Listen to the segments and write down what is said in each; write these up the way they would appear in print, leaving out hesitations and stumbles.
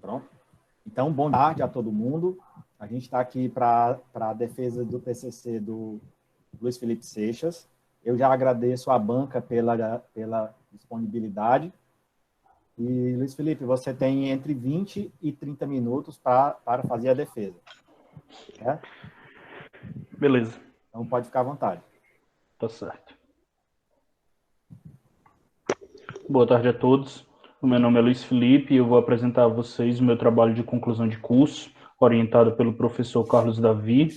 Pronto. Então, boa tarde a todo mundo. A gente está aqui para a defesa do TCC do Luiz Felipe Seixas. Eu já agradeço à banca pela disponibilidade. E, Luiz Felipe, você tem entre 20 e 30 minutos para fazer a defesa. Certo? Beleza. Então, pode ficar à vontade. Tá certo. Boa tarde a todos. O meu nome é Luiz Felipe e eu vou apresentar a vocês o meu trabalho de conclusão de curso, orientado pelo professor Carlos Davi,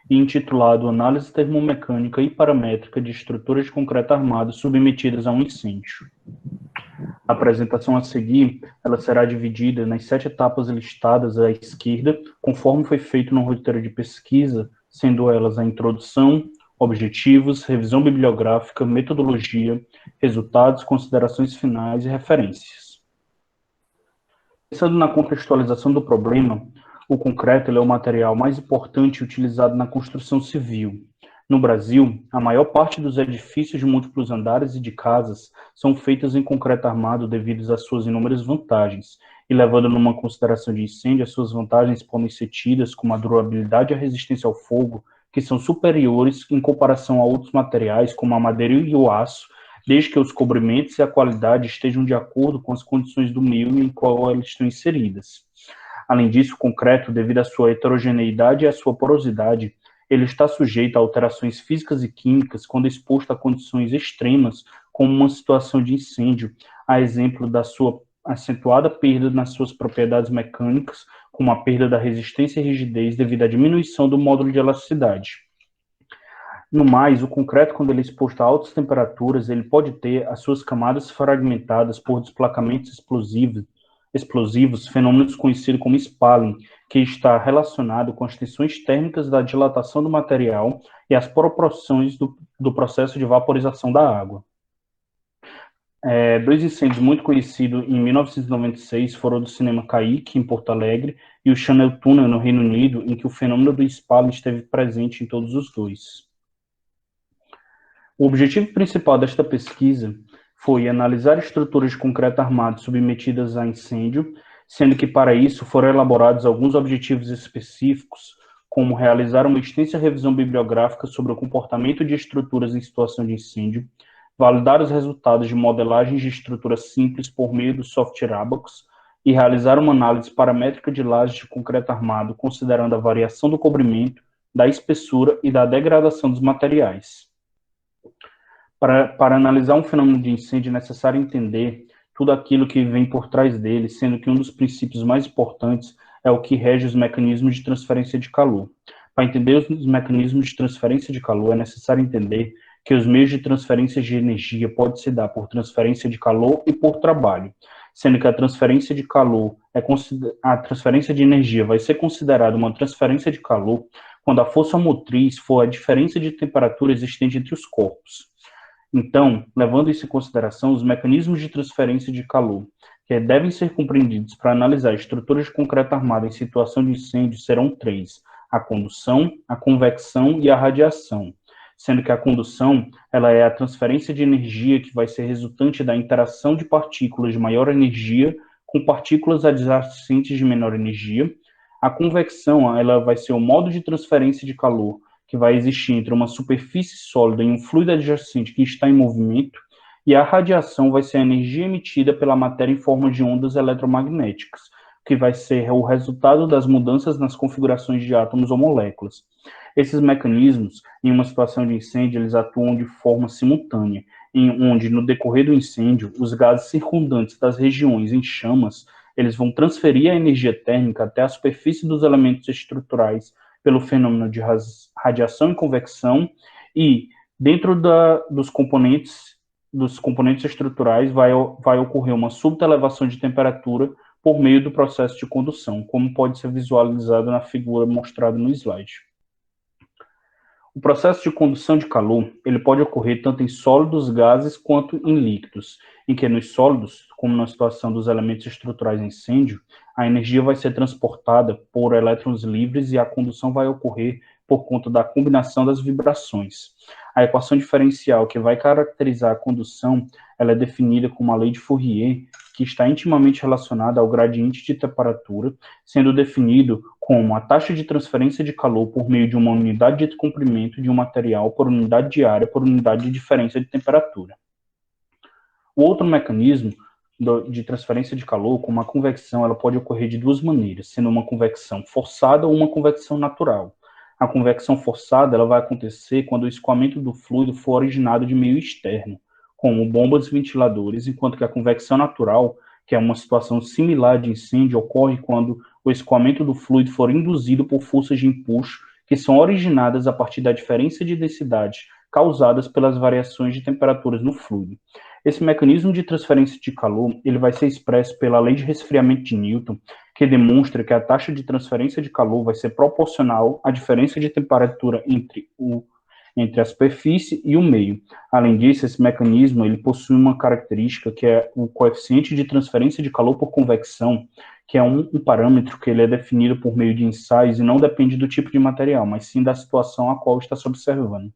e intitulado Análise Termomecânica e Paramétrica de Estruturas de Concreto Armado Submetidas a um Incêndio. A apresentação a seguir, ela será dividida nas 7 etapas listadas à esquerda, conforme foi feito no roteiro de pesquisa, sendo elas a introdução, objetivos, revisão bibliográfica, metodologia, resultados, considerações finais e referências. Pensando na contextualização do problema, o concreto é o material mais importante utilizado na construção civil. No Brasil, a maior parte dos edifícios de múltiplos andares e de casas são feitas em concreto armado devido às suas inúmeras vantagens, e levando numa consideração de incêndio, as suas vantagens podem ser tidas como a durabilidade e a resistência ao fogo, que são superiores em comparação a outros materiais, como a madeira e o aço, desde que os cobrimentos e a qualidade estejam de acordo com as condições do meio em qual elas estão inseridas. Além disso, o concreto, devido à sua heterogeneidade e à sua porosidade, ele está sujeito a alterações físicas e químicas quando exposto a condições extremas, como uma situação de incêndio, a exemplo da sua acentuada perda nas suas propriedades mecânicas, como a perda da resistência e rigidez devido à diminuição do módulo de elasticidade. No mais, o concreto, quando ele é exposto a altas temperaturas, ele pode ter as suas camadas fragmentadas por desplacamentos explosivos, fenômenos conhecidos como spalling, que está relacionado com as tensões térmicas da dilatação do material e as proporções do processo de vaporização da água. 2 incêndios muito conhecidos em 1996 foram do Cinema Caique, em Porto Alegre, e o Channel Tunnel, no Reino Unido, em que o fenômeno do spalling esteve presente em todos os dois. O objetivo principal desta pesquisa foi analisar estruturas de concreto armado submetidas a incêndio, sendo que para isso foram elaborados alguns objetivos específicos, como realizar uma extensa revisão bibliográfica sobre o comportamento de estruturas em situação de incêndio, validar os resultados de modelagens de estruturas simples por meio do software Abax e realizar uma análise paramétrica de lajes de concreto armado, considerando a variação do cobrimento, da espessura e da degradação dos materiais. Para analisar um fenômeno de incêndio, é necessário entender tudo aquilo que vem por trás dele, sendo que um dos princípios mais importantes é o que rege os mecanismos de transferência de calor. Para entender os mecanismos de transferência de calor, é necessário entender que os meios de transferência de energia podem se dar por transferência de calor e por trabalho, sendo que a transferência de calor a transferência de energia vai ser considerada uma transferência de calor quando a força motriz for a diferença de temperatura existente entre os corpos. Então, levando isso em consideração, os mecanismos de transferência de calor que devem ser compreendidos para analisar estruturas de concreto armado em situação de incêndio serão 3: a condução, a convecção e a radiação, sendo que a condução ela é a transferência de energia que vai ser resultante da interação de partículas de maior energia com partículas adjacentes de menor energia. A convecção ela vai ser o modo de transferência de calor que vai existir entre uma superfície sólida e um fluido adjacente que está em movimento, e a radiação vai ser a energia emitida pela matéria em forma de ondas eletromagnéticas, que vai ser o resultado das mudanças nas configurações de átomos ou moléculas. Esses mecanismos, em uma situação de incêndio, eles atuam de forma simultânea, onde, no decorrer do incêndio, os gases circundantes das regiões em chamas, eles vão transferir a energia térmica até a superfície dos elementos estruturais pelo fenômeno de radiação e convecção, e dentro dos componentes estruturais vai ocorrer uma subelevação de temperatura por meio do processo de condução, como pode ser visualizado na figura mostrada no slide. O processo de condução de calor, ele pode ocorrer tanto em sólidos, gases, quanto em líquidos, em que nos sólidos, como na situação dos elementos estruturais em incêndio, a energia vai ser transportada por elétrons livres e a condução vai ocorrer por conta da combinação das vibrações. A equação diferencial que vai caracterizar a condução, ela é definida como a lei de Fourier, que está intimamente relacionada ao gradiente de temperatura, sendo definido como a taxa de transferência de calor por meio de uma unidade de comprimento de um material por unidade de área por unidade de diferença de temperatura. O outro mecanismo de transferência de calor, como a convecção, ela pode ocorrer de duas maneiras, sendo uma convecção forçada ou uma convecção natural. A convecção forçada ela vai acontecer quando o escoamento do fluido for originado de meio externo, como bombas e ventiladores, enquanto que a convecção natural, que é uma situação similar de incêndio, ocorre quando o escoamento do fluido for induzido por forças de empuxo que são originadas a partir da diferença de densidade causadas pelas variações de temperaturas no fluido. Esse mecanismo de transferência de calor ele vai ser expresso pela lei de resfriamento de Newton, que demonstra que a taxa de transferência de calor vai ser proporcional à diferença de temperatura entre a superfície e o meio. Além disso, esse mecanismo ele possui uma característica que é o coeficiente de transferência de calor por convecção, que é um parâmetro que ele é definido por meio de ensaios e não depende do tipo de material, mas sim da situação a qual está se observando.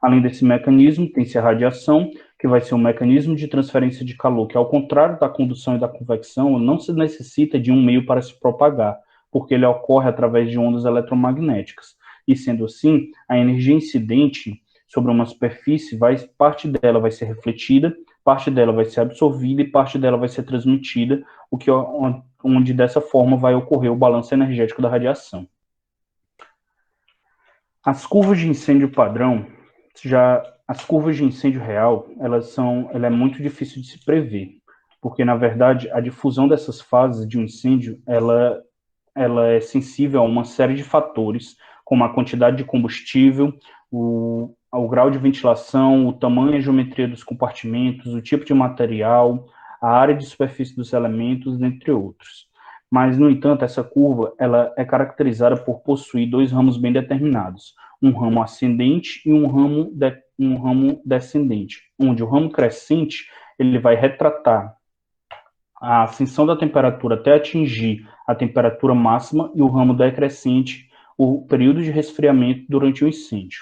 Além desse mecanismo, tem-se a radiação, que vai ser um mecanismo de transferência de calor, que ao contrário da condução e da convecção, não se necessita de um meio para se propagar, porque ele ocorre através de ondas eletromagnéticas. E sendo assim, a energia incidente sobre uma superfície, parte dela vai ser refletida, parte dela vai ser absorvida e parte dela vai ser transmitida, onde dessa forma vai ocorrer o balanço energético da radiação. As curvas de incêndio padrão, as curvas de incêndio real, ela é muito difícil de se prever, porque, na verdade, a difusão dessas fases de um incêndio, ela é sensível a uma série de fatores, como a quantidade de combustível, o grau de ventilação, o tamanho e a geometria dos compartimentos, o tipo de material, a área de superfície dos elementos, entre outros. Mas, no entanto, essa curva ela é caracterizada por possuir dois ramos bem determinados, um ramo ascendente e um ramo descendente, onde o ramo crescente ele vai retratar a ascensão da temperatura até atingir a temperatura máxima e o ramo decrescente o período de resfriamento durante o incêndio.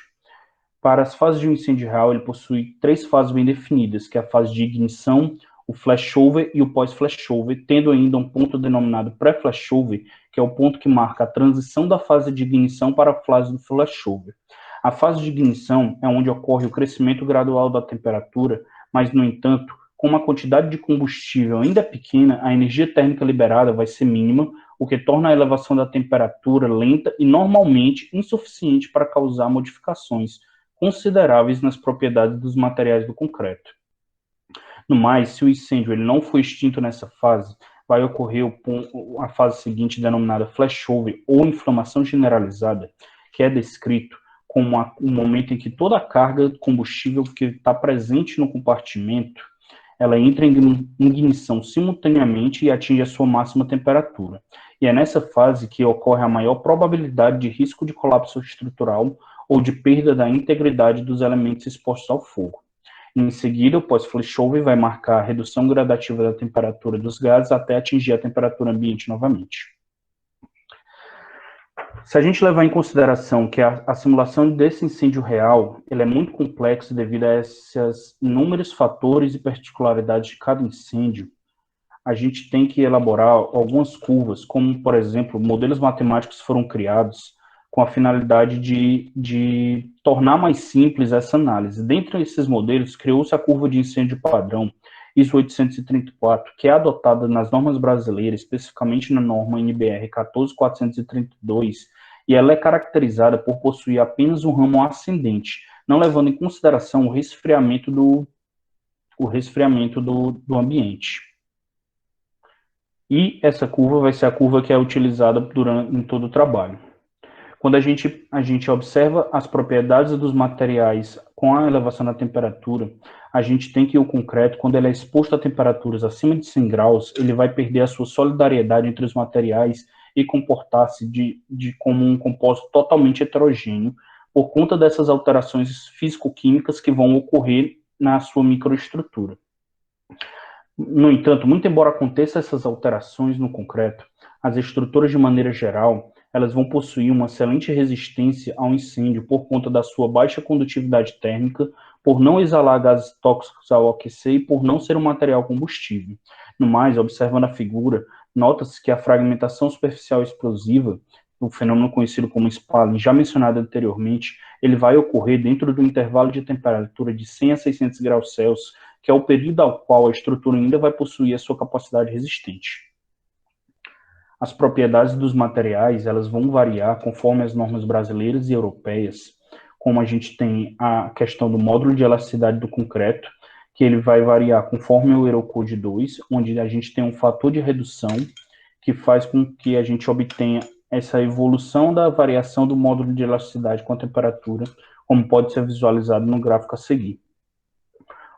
Para as fases de um incêndio real, ele possui três fases bem definidas, que é a fase de ignição, o flashover e o pós-flashover, tendo ainda um ponto denominado pré-flashover, que é o ponto que marca a transição da fase de ignição para a fase do flashover. A fase de ignição é onde ocorre o crescimento gradual da temperatura, mas, no entanto, como a quantidade de combustível ainda é pequena, a energia térmica liberada vai ser mínima, o que torna a elevação da temperatura lenta e normalmente insuficiente para causar modificações consideráveis nas propriedades dos materiais do concreto. No mais, se o incêndio ele não for extinto nessa fase, vai ocorrer a fase seguinte, denominada flashover, ou inflamação generalizada, que é descrito como um momento em que toda a carga de combustível que está presente no compartimento, ela entra em ignição simultaneamente e atinge a sua máxima temperatura. E é nessa fase que ocorre a maior probabilidade de risco de colapso estrutural ou de perda da integridade dos elementos expostos ao fogo. Em seguida, o pós-flashover vai marcar a redução gradativa da temperatura dos gases até atingir a temperatura ambiente novamente. Se a gente levar em consideração que a simulação desse incêndio real ela é muito complexa devido a esses inúmeros fatores e particularidades de cada incêndio, a gente tem que elaborar algumas curvas, como, por exemplo, modelos matemáticos foram criados com a finalidade de tornar mais simples essa análise. Dentre esses modelos, criou-se a curva de incêndio padrão, ISO 834, que é adotada nas normas brasileiras, especificamente na norma NBR 14432, e ela é caracterizada por possuir apenas um ramo ascendente, não levando em consideração o resfriamento do ambiente. E essa curva vai ser a curva que é utilizada em todo o trabalho. Quando a gente observa as propriedades dos materiais com a elevação da temperatura, a gente tem que o concreto, quando ele é exposto a temperaturas acima de 100 graus, ele vai perder a sua solidariedade entre os materiais e comportar-se como um composto totalmente heterogêneo, por conta dessas alterações físico-químicas que vão ocorrer na sua microestrutura. No entanto, muito embora aconteçam essas alterações no concreto, as estruturas, de maneira geral, elas vão possuir uma excelente resistência ao incêndio por conta da sua baixa condutividade térmica, por não exalar gases tóxicos ao aquecer e por não ser um material combustível. No mais, observando a figura, nota-se que a fragmentação superficial explosiva, o fenômeno conhecido como spalling, já mencionado anteriormente, ele vai ocorrer dentro do intervalo de temperatura de 100 a 600 graus Celsius, que é o período ao qual a estrutura ainda vai possuir a sua capacidade resistente. As propriedades dos materiais, elas vão variar conforme as normas brasileiras e europeias, como a gente tem a questão do módulo de elasticidade do concreto, que ele vai variar conforme o Eurocode 2, onde a gente tem um fator de redução que faz com que a gente obtenha essa evolução da variação do módulo de elasticidade com a temperatura, como pode ser visualizado no gráfico a seguir.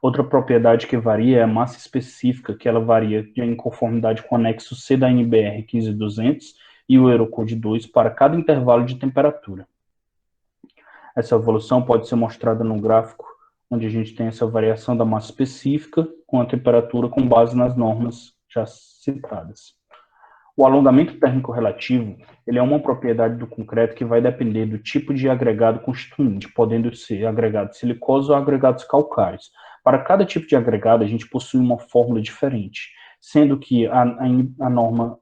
Outra propriedade que varia é a massa específica, que ela varia em conformidade com o anexo C da NBR 15200 e o Eurocode 2 para cada intervalo de temperatura. Essa evolução pode ser mostrada no gráfico, onde a gente tem essa variação da massa específica com a temperatura com base nas normas já citadas. O alongamento térmico relativo, ele é uma propriedade do concreto que vai depender do tipo de agregado constituinte, podendo ser agregados silicosos ou agregados calcários. Para cada tipo de agregado, a gente possui uma fórmula diferente, sendo que a norma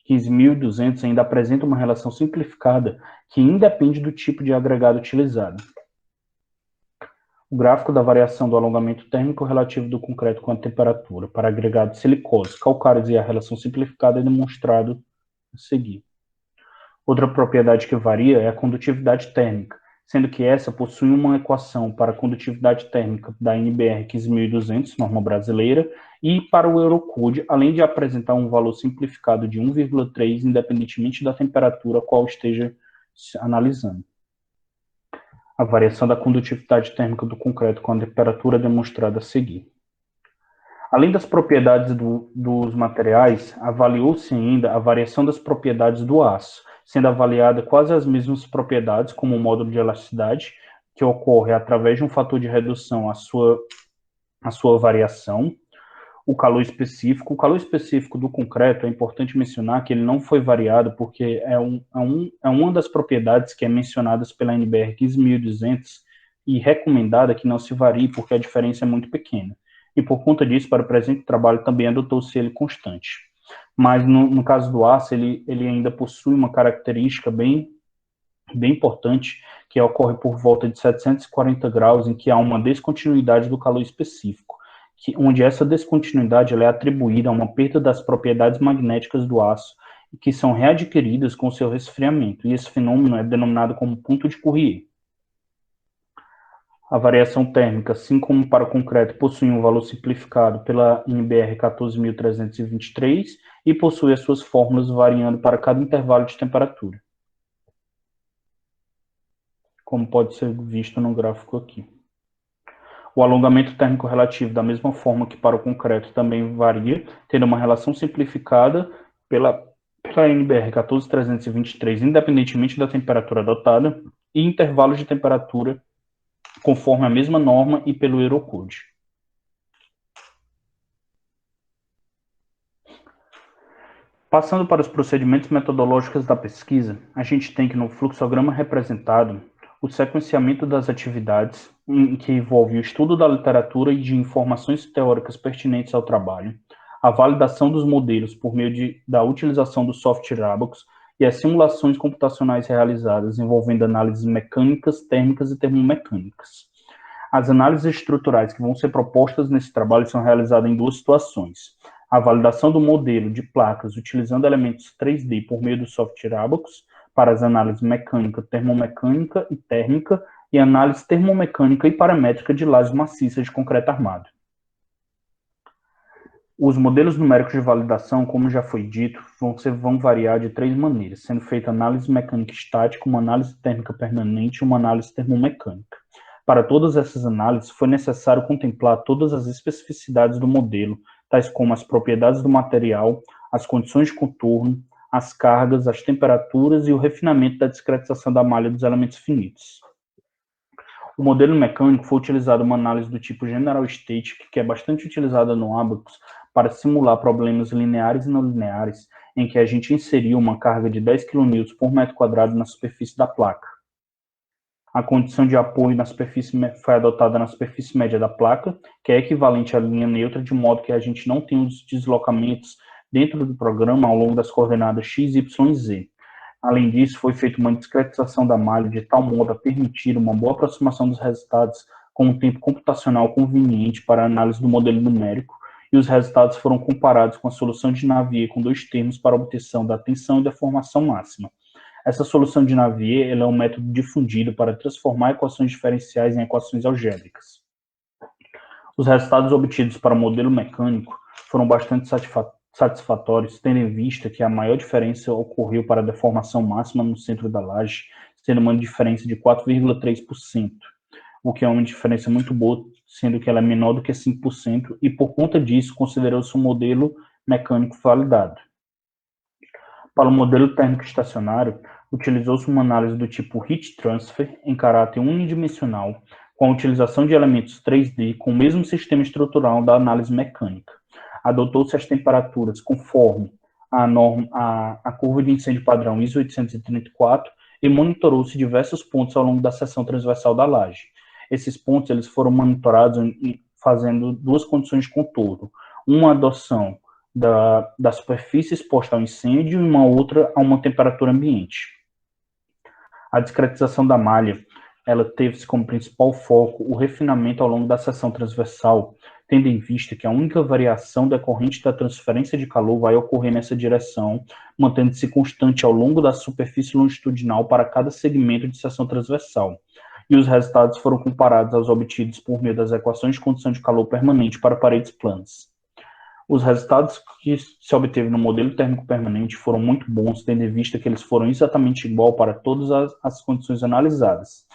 15.200 ainda apresenta uma relação simplificada que independe do tipo de agregado utilizado. O gráfico da variação do alongamento térmico relativo do concreto com a temperatura para agregados silicosos, calcários e a relação simplificada é demonstrado a seguir. Outra propriedade que varia é a condutividade térmica, sendo que essa possui uma equação para a condutividade térmica da NBR 15.200, norma brasileira, e para o Eurocode, além de apresentar um valor simplificado de 1,3, independentemente da temperatura a qual esteja analisando. A variação da condutividade térmica do concreto com a temperatura é demonstrada a seguir. Além das propriedades dos materiais, avaliou-se ainda a variação das propriedades do aço, sendo avaliada quase as mesmas propriedades, como o módulo de elasticidade, que ocorre através de um fator de redução à sua variação, o calor específico. O calor específico do concreto, é importante mencionar que ele não foi variado porque é uma das propriedades que é mencionadas pela NBR 15.200 e recomendada que não se varie porque a diferença é muito pequena. E por conta disso, para o presente trabalho, também adotou-se ele constante. Mas no caso do aço, ele ainda possui uma característica bem importante, que ocorre por volta de 740 graus, em que há uma descontinuidade do calor específico, onde essa descontinuidade ela é atribuída a uma perda das propriedades magnéticas do aço, que são readquiridas com seu resfriamento, e esse fenômeno é denominado como ponto de Courrier. A variação térmica, assim como para o concreto, possui um valor simplificado pela NBR 14.323 e possui as suas fórmulas variando para cada intervalo de temperatura, como pode ser visto no gráfico aqui. O alongamento térmico relativo, da mesma forma que para o concreto, também varia, tendo uma relação simplificada pela NBR 14.323, independentemente da temperatura adotada, e intervalos de temperatura conforme a mesma norma e pelo Eurocode. Passando para os procedimentos metodológicos da pesquisa, a gente tem que no fluxograma representado o sequenciamento das atividades, que envolve o estudo da literatura e de informações teóricas pertinentes ao trabalho, a validação dos modelos por meio da utilização do software ABAQUS e as simulações computacionais realizadas envolvendo análises mecânicas, térmicas e termomecânicas. As análises estruturais que vão ser propostas nesse trabalho são realizadas em duas situações: a validação do modelo de placas utilizando elementos 3D por meio do software ABAQUS, para as análises mecânica, termomecânica e térmica, e análise termomecânica e paramétrica de lajes maciças de concreto armado. Os modelos numéricos de validação, como já foi dito, vão variar de 3 maneiras, sendo feita análise mecânica estática, uma análise térmica permanente e uma análise termomecânica. Para todas essas análises, foi necessário contemplar todas as especificidades do modelo, tais como as propriedades do material, as condições de contorno, as cargas, as temperaturas e o refinamento da discretização da malha dos elementos finitos. O modelo mecânico foi utilizado uma análise do tipo General State, que é bastante utilizada no ABAQUS para simular problemas lineares e não lineares, em que a gente inseriu uma carga de 10 kN por metro quadrado na superfície da placa. A condição de apoio na superfície foi adotada na superfície média da placa, que é equivalente à linha neutra, de modo que a gente não tem os deslocamentos dentro do programa ao longo das coordenadas x, y e z. Além disso, foi feita uma discretização da malha de tal modo a permitir uma boa aproximação dos resultados com um tempo computacional conveniente para a análise do modelo numérico, e os resultados foram comparados com a solução de Navier com 2 termos para obtenção da tensão e deformação máxima. Essa solução de Navier é um método difundido para transformar equações diferenciais em equações algébricas. Os resultados obtidos para o modelo mecânico foram bastante satisfatórios, tendo em vista que a maior diferença ocorreu para a deformação máxima no centro da laje, sendo uma diferença de 4,3%, o que é uma diferença muito boa, sendo que ela é menor do que 5%, e por conta disso considerou-se um modelo mecânico validado. Para o modelo térmico estacionário, utilizou-se uma análise do tipo heat transfer em caráter unidimensional, com a utilização de elementos 3D com o mesmo sistema estrutural da análise mecânica. Adotou-se as temperaturas conforme a curva de incêndio padrão ISO 834 e monitorou-se diversos pontos ao longo da seção transversal da laje. Esses pontos eles foram monitorados fazendo 2 condições de contorno, uma adoção da superfície exposta ao incêndio e uma outra a uma temperatura ambiente. A discretização da malha, ela teve-se como principal foco o refinamento ao longo da seção transversal, tendo em vista que a única variação decorrente da transferência de calor vai ocorrer nessa direção, mantendo-se constante ao longo da superfície longitudinal para cada segmento de seção transversal. E os resultados foram comparados aos obtidos por meio das equações de condição de calor permanente para paredes planas. Os resultados que se obteve no modelo térmico permanente foram muito bons, tendo em vista que eles foram exatamente igual para todas as condições analisadas.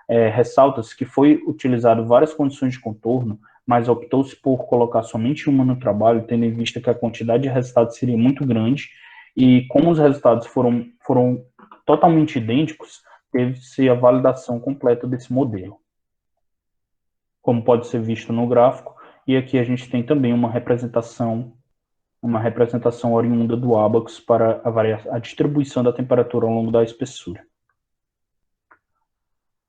Ressalta-se que foi utilizado várias condições de contorno, mas optou-se por colocar somente uma no trabalho, tendo em vista que a quantidade de resultados seria muito grande, e como os resultados foram totalmente idênticos, teve-se a validação completa desse modelo. Como pode ser visto no gráfico, e aqui a gente tem também uma representação oriunda do Abaqus para a distribuição da temperatura ao longo da espessura.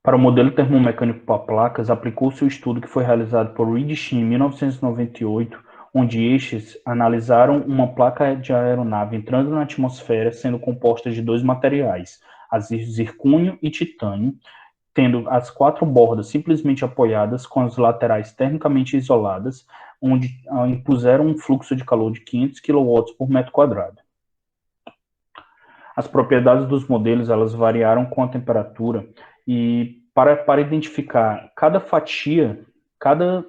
Para o modelo termomecânico para placas, aplicou-se o estudo que foi realizado por Reed e Shinn em 1998, onde estes analisaram uma placa de aeronave entrando na atmosfera sendo composta de 2 materiais, zircônio e titânio, tendo as 4 bordas simplesmente apoiadas com as laterais termicamente isoladas, onde impuseram um fluxo de calor de 500 kW por metro quadrado. As propriedades dos modelos elas variaram com a temperatura, e para identificar cada fatia, cada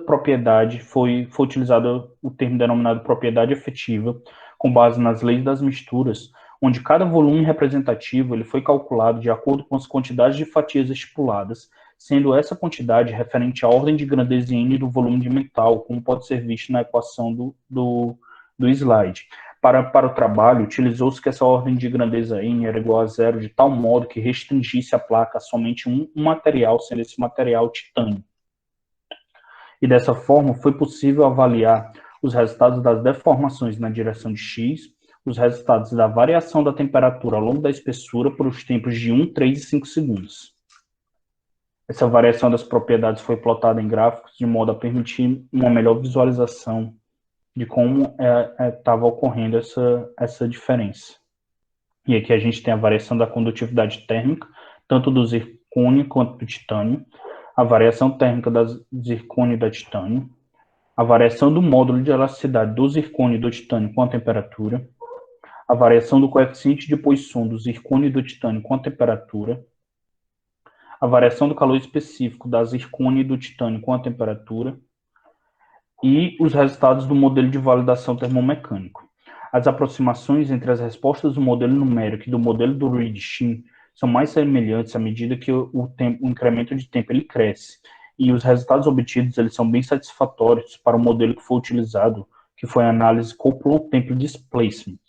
propriedade, foi utilizado o termo denominado propriedade efetiva, com base nas leis das misturas, onde cada volume representativo ele foi calculado de acordo com as quantidades de fatias estipuladas, sendo essa quantidade referente à ordem de grandeza N do volume de metal, como pode ser visto na equação do slide. Para o trabalho, utilizou-se que essa ordem de grandeza N era igual a 0, de tal modo que restringisse a placa a somente um material, sendo esse material titânio. E dessa forma, foi possível avaliar os resultados das deformações na direção de X, os resultados da variação da temperatura ao longo da espessura por os tempos de 1, 3 e 5 segundos. Essa variação das propriedades foi plotada em gráficos de modo a permitir uma melhor visualização de como estava ocorrendo essa diferença. E aqui a gente tem a variação da condutividade térmica, tanto do zircônio quanto do titânio, a variação térmica da zircônio e da titânio, a variação do módulo de elasticidade do zircônio e do titânio com a temperatura, a variação do coeficiente de Poisson do zircônio e do titânio com a temperatura, a variação do calor específico da zircônio e do titânio com a temperatura, e os resultados do modelo de validação termomecânico. As aproximações entre as respostas do modelo numérico e do modelo do Reed e Shinn são mais semelhantes à medida que o incremento de tempo ele cresce, e os resultados obtidos eles são bem satisfatórios para o modelo que foi utilizado, que foi a análise Couplot-Tempo Displacement.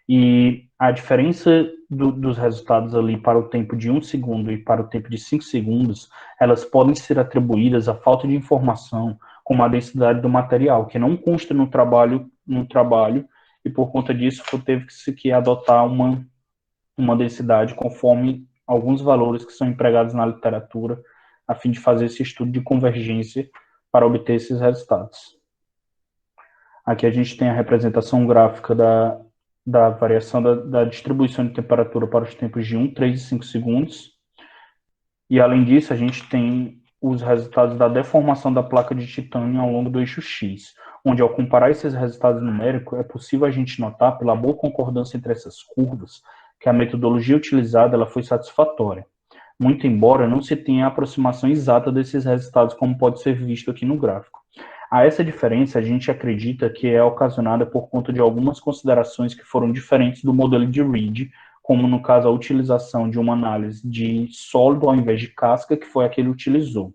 E a diferença dos resultados ali para o tempo de 1 segundo e para o tempo de 5 segundos, elas podem ser atribuídas à falta de informação, como a densidade do material, que não consta no trabalho, e por conta disso teve que adotar uma densidade conforme alguns valores que são empregados na literatura a fim de fazer esse estudo de convergência para obter esses resultados. Aqui a gente tem a representação gráfica da variação da distribuição de temperatura para os tempos de 1, 3 e 5 segundos. E, além disso, a gente tem os resultados da deformação da placa de titânio ao longo do eixo X, onde, ao comparar esses resultados numéricos, é possível a gente notar, pela boa concordância entre essas curvas, que a metodologia utilizada ela foi satisfatória, muito embora não se tenha a aproximação exata desses resultados, como pode ser visto aqui no gráfico. A essa diferença, a gente acredita que é ocasionada por conta de algumas considerações que foram diferentes do modelo de Reed, como no caso a utilização de uma análise de sólido ao invés de casca, que foi a que ele utilizou.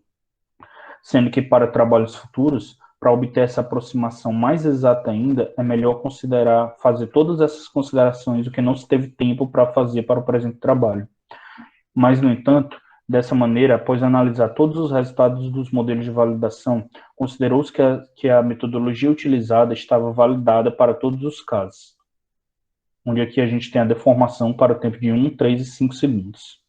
Sendo que para trabalhos futuros, para obter essa aproximação mais exata ainda, é melhor fazer todas essas considerações, o que não se teve tempo para fazer para o presente trabalho. Mas, no entanto, dessa maneira, após analisar todos os resultados dos modelos de validação, considerou-se que a metodologia utilizada estava validada para todos os casos, onde aqui a gente tem a deformação para o tempo de 1, 3 e 5 segundos.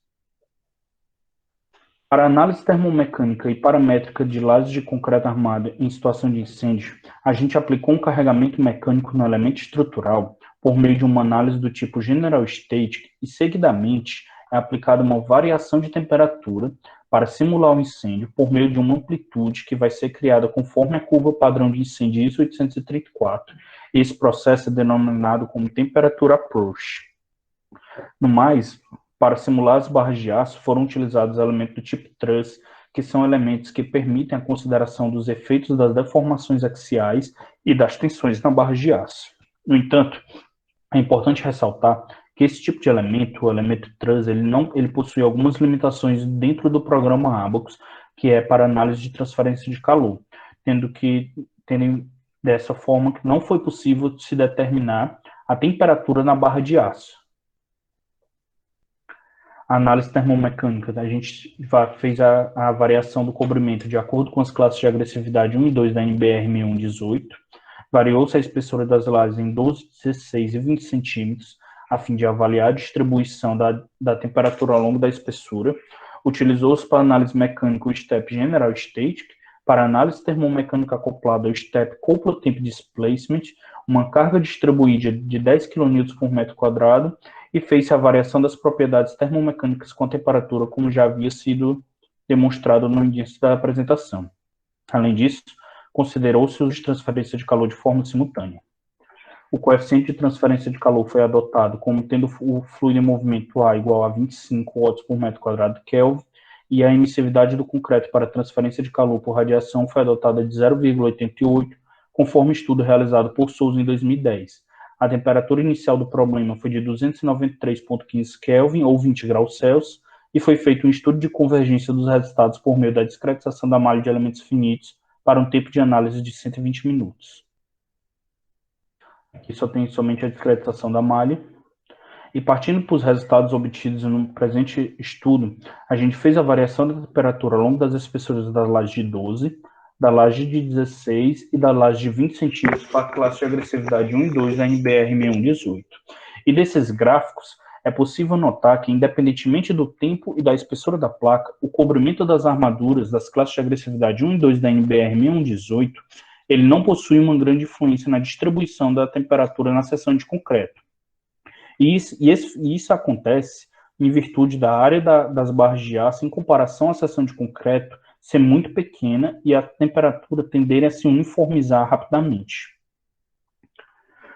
Para análise termomecânica e paramétrica de lajes de concreto armado em situação de incêndio, a gente aplicou um carregamento mecânico no elemento estrutural por meio de uma análise do tipo General Static e, seguidamente, é aplicada uma variação de temperatura para simular o incêndio por meio de uma amplitude que vai ser criada conforme a curva padrão de incêndio ISO 834. Esse processo é denominado como temperatura approach. No mais, para simular as barras de aço, foram utilizados elementos do tipo truss, que são elementos que permitem a consideração dos efeitos das deformações axiais e das tensões na barra de aço. No entanto, é importante ressaltar que esse tipo de elemento, o elemento truss, ele possui algumas limitações dentro do programa Abaqus, que é para análise de transferência de calor, tendo dessa forma que não foi possível se determinar a temperatura na barra de aço. A análise termomecânica, a gente fez a variação do cobrimento de acordo com as classes de agressividade 1 e 2 da NBR 6118, variou-se a espessura das lajes em 12, 16 e 20 centímetros, a fim de avaliar a distribuição da temperatura ao longo da espessura. Utilizou-se para análise mecânica o STEP General Static, para análise termomecânica acoplada o STEP Coupled Temp Displacement, uma carga distribuída de 10 kN por metro quadrado, e fez-se a variação das propriedades termomecânicas com a temperatura, como já havia sido demonstrado no início da apresentação. Além disso, considerou-se o uso de transferência de calor de forma simultânea. O coeficiente de transferência de calor foi adotado como tendo o fluido em movimento A igual a 25 watts por metro quadrado Kelvin, e a emissividade do concreto para transferência de calor por radiação foi adotada de 0,88, conforme estudo realizado por Souza em 2010. A temperatura inicial do problema foi de 293,15 Kelvin, ou 20 graus Celsius, e foi feito um estudo de convergência dos resultados por meio da discretização da malha de elementos finitos para um tempo de análise de 120 minutos. Aqui só tem somente a discretização da malha. E partindo para os resultados obtidos no presente estudo, a gente fez a variação da temperatura ao longo das espessuras das lajes de 12, da laje de 16 e da laje de 20 centímetros para a classe de agressividade 1 e 2 da NBR 6118. E desses gráficos, é possível notar que, independentemente do tempo e da espessura da placa, o cobrimento das armaduras das classes de agressividade 1 e 2 da NBR 6118, ele não possui uma grande influência na distribuição da temperatura na seção de concreto. E isso acontece em virtude da área das barras de aço em comparação à seção de concreto ser muito pequena e a temperatura tender a se uniformizar rapidamente.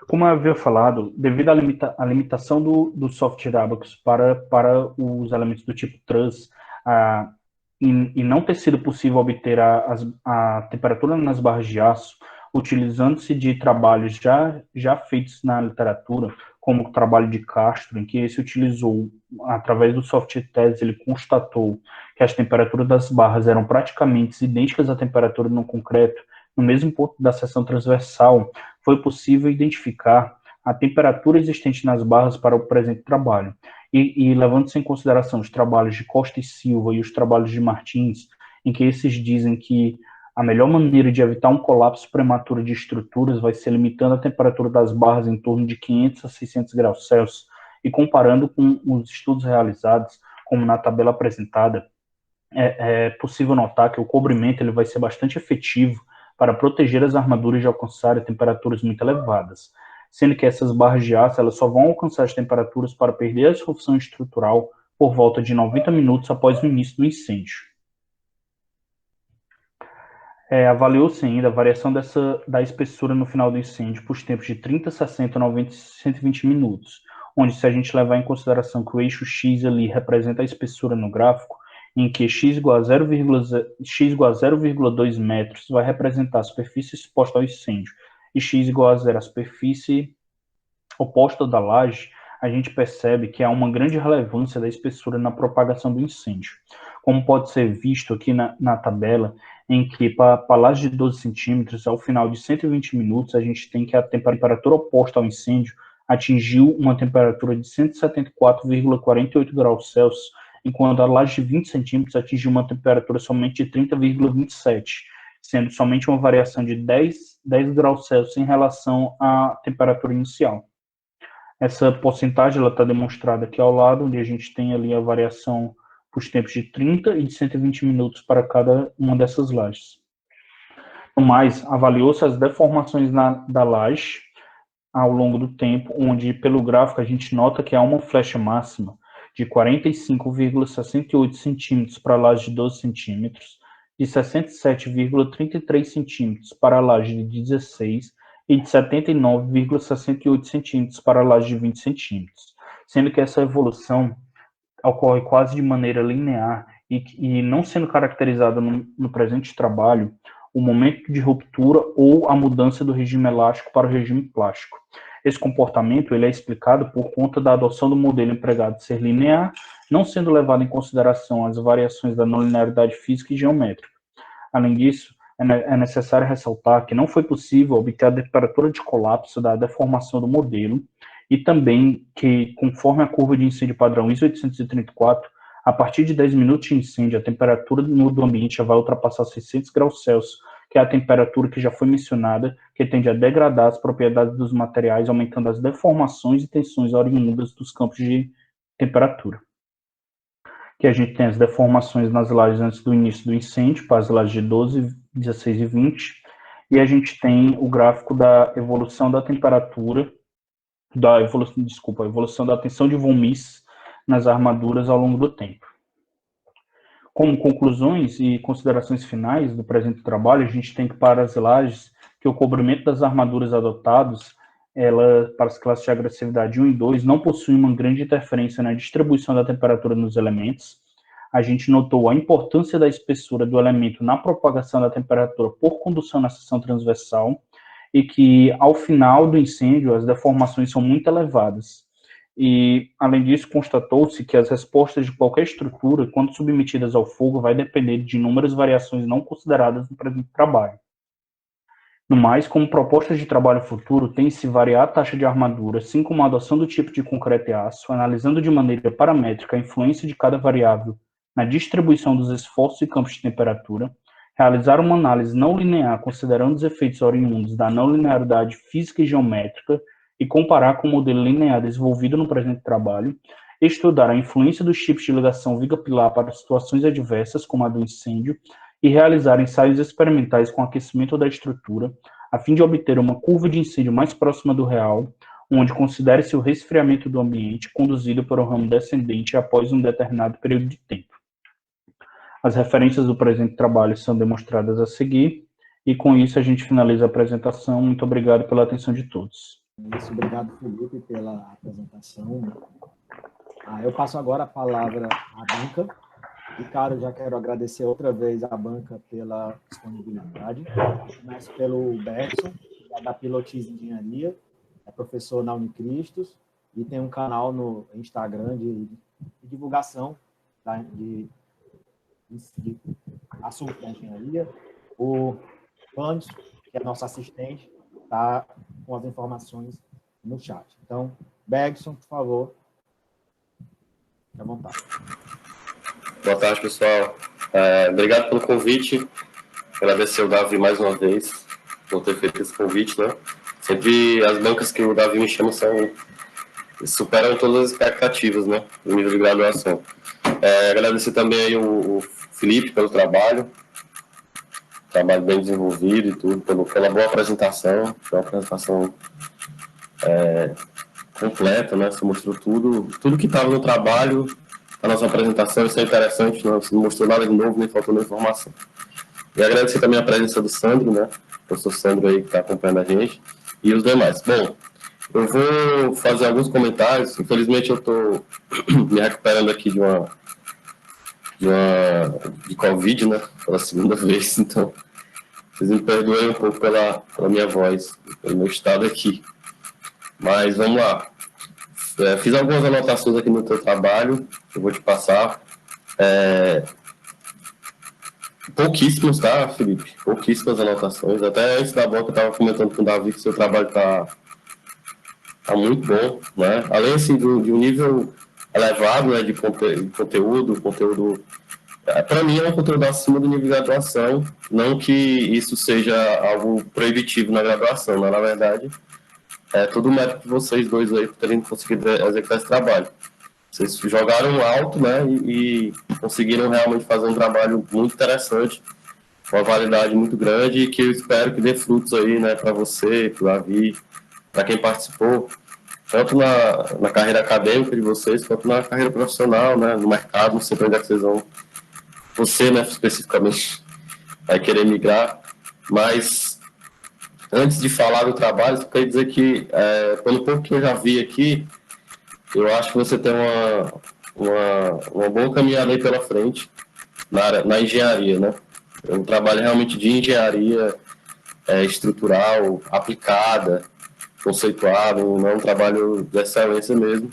Como eu havia falado, devido à limitação do software Abaqus para os elementos do tipo truss, e não ter sido possível obter a temperatura nas barras de aço, utilizando-se de trabalhos já feitos na literatura, como o trabalho de Castro, em que esse utilizou, através do software TESS, ele constatou que as temperaturas das barras eram praticamente idênticas à temperatura no concreto. No mesmo ponto da seção transversal, foi possível identificar a temperatura existente nas barras para o presente trabalho. E levando-se em consideração os trabalhos de Costa e Silva e os trabalhos de Martins, em que esses dizem que a melhor maneira de evitar um colapso prematuro de estruturas vai ser limitando a temperatura das barras em torno de 500 a 600 graus Celsius, e comparando com os estudos realizados, como na tabela apresentada, é possível notar que o cobrimento ele vai ser bastante efetivo para proteger as armaduras de alcançarem temperaturas muito elevadas, sendo que essas barras de aço elas só vão alcançar as temperaturas para perder a sua função estrutural por volta de 90 minutos após o início do incêndio. Avaliou-se ainda a variação da espessura no final do incêndio por tempos de 30, 60, 90 e 120 minutos, onde se a gente levar em consideração que o eixo X ali representa a espessura no gráfico, em que x igual a 0,2 metros vai representar a superfície exposta ao incêndio, e x igual a 0 a superfície oposta da laje, a gente percebe que há uma grande relevância da espessura na propagação do incêndio. Como pode ser visto aqui na tabela, em que para a laje de 12 centímetros, ao final de 120 minutos, a gente tem que a temperatura oposta ao incêndio atingiu uma temperatura de 174,48 graus Celsius, enquanto a laje de 20 centímetros atingiu uma temperatura somente de 30,27, sendo somente uma variação de 10 graus Celsius em relação à temperatura inicial. Essa porcentagem está demonstrada aqui ao lado, onde a gente tem ali a variação por tempos de 30 e de 120 minutos para cada uma dessas lajes. No mais, avaliou-se as deformações da laje ao longo do tempo, onde pelo gráfico a gente nota que há uma flecha máxima de 45,68 centímetros para a laje de 12 centímetros, de 67,33 centímetros para a laje de 16 e de 79,68 centímetros para a laje de 20 centímetros, sendo que essa evolução ocorre quase de maneira linear e não sendo caracterizada no presente trabalho o momento de ruptura ou a mudança do regime elástico para o regime plástico. Esse comportamento ele é explicado por conta da adoção do modelo empregado de ser linear, não sendo levado em consideração as variações da não linearidade física e geométrica. Além disso, é necessário ressaltar que não foi possível obter a temperatura de colapso da deformação do modelo e também que, conforme a curva de incêndio padrão ISO 834, a partir de 10 minutos de incêndio, a temperatura do ambiente já vai ultrapassar 600 graus Celsius, que é a temperatura que já foi mencionada, que tende a degradar as propriedades dos materiais, aumentando as deformações e tensões oriundas dos campos de temperatura. Que a gente tem as deformações nas lajes antes do início do incêndio, para as lajes de 12, 16 e 20, e a gente tem o gráfico da evolução da temperatura, a evolução da tensão de von Mises nas armaduras ao longo do tempo. Como conclusões e considerações finais do presente trabalho, a gente tem que para as lajes que o cobrimento das armaduras adotados, para as classes de agressividade 1 e 2, não possui uma grande interferência na distribuição da temperatura nos elementos. A gente notou a importância da espessura do elemento na propagação da temperatura por condução na seção transversal e que, ao final do incêndio, as deformações são muito elevadas. E, além disso, constatou-se que as respostas de qualquer estrutura, quando submetidas ao fogo, vai depender de inúmeras variações não consideradas no presente trabalho. No mais, como propostas de trabalho futuro, tem-se variar a taxa de armadura, assim como a adoção do tipo de concreto e aço, analisando de maneira paramétrica a influência de cada variável na distribuição dos esforços e campos de temperatura, realizar uma análise não linear considerando os efeitos oriundos da não linearidade física e geométrica e comparar com o modelo linear desenvolvido no presente trabalho, estudar a influência dos tipos de ligação viga-pilar para situações adversas, como a do incêndio, e realizar ensaios experimentais com aquecimento da estrutura, a fim de obter uma curva de incêndio mais próxima do real, onde considere-se o resfriamento do ambiente conduzido por um ramo descendente após um determinado período de tempo. As referências do presente trabalho são demonstradas a seguir, e com isso a gente finaliza a apresentação. Muito obrigado pela atenção de todos. Isso, obrigado, Felipe, pela apresentação. Eu passo agora a palavra à banca. Ricardo, já quero agradecer outra vez à banca pela disponibilidade. Começo pelo Bergson, que é da Pilotis Engenharia, é professor na Unicristos e tem um canal no Instagram de divulgação de assuntos da engenharia. O Anderson, que é nosso assistente, está com as informações no chat. Então, Bergson, por favor, fique à vontade. Boa tarde, pessoal. Obrigado pelo convite. Agradecer ao Davi mais uma vez por ter feito esse convite, né? Sempre as bancas que o Davi me chama superam todas as expectativas, né? Do nível de graduação. Agradecer também aí o Felipe pelo trabalho bem desenvolvido e tudo, pela boa apresentação, foi uma apresentação completa, né? Você mostrou tudo que estava no trabalho, a nossa apresentação, isso é interessante, não mostrou nada de novo, nem faltou nenhuma informação. E agradecer também a presença do Sandro, né? O professor Sandro aí que está acompanhando a gente, e os demais. Bom, eu vou fazer alguns comentários, infelizmente eu estou me recuperando aqui de Covid, né? Pela segunda vez, então vocês me perdoem um pouco pela minha voz, pelo meu estado aqui. Mas vamos lá. Fiz algumas anotações aqui no teu trabalho, eu vou te passar. Pouquíssimas, tá, Felipe? Pouquíssimas anotações. Até antes da boca eu estava comentando com o Davi que seu trabalho está muito bom, né? Além assim, de um nível elevado, né, de conteúdo para mim é um conteúdo acima do nível de graduação, não que isso seja algo proibitivo na graduação, mas na verdade é todo o mérito de vocês dois aí por terem conseguido executar esse trabalho. Vocês jogaram alto, né, e conseguiram realmente fazer um trabalho muito interessante, com uma validade muito grande e que eu espero que dê frutos aí, né, para você, para o Davi, para quem participou, tanto na carreira acadêmica de vocês, quanto na carreira profissional, né, no mercado, não sei para onde é que vocês vão. Você, né, especificamente, vai querer migrar, mas antes de falar do trabalho, eu queria dizer que, pelo pouco que eu já vi aqui, eu acho que você tem uma boa caminhada aí pela frente na engenharia, né? É um trabalho realmente de engenharia estrutural, aplicada, conceituado, não é um trabalho de excelência mesmo.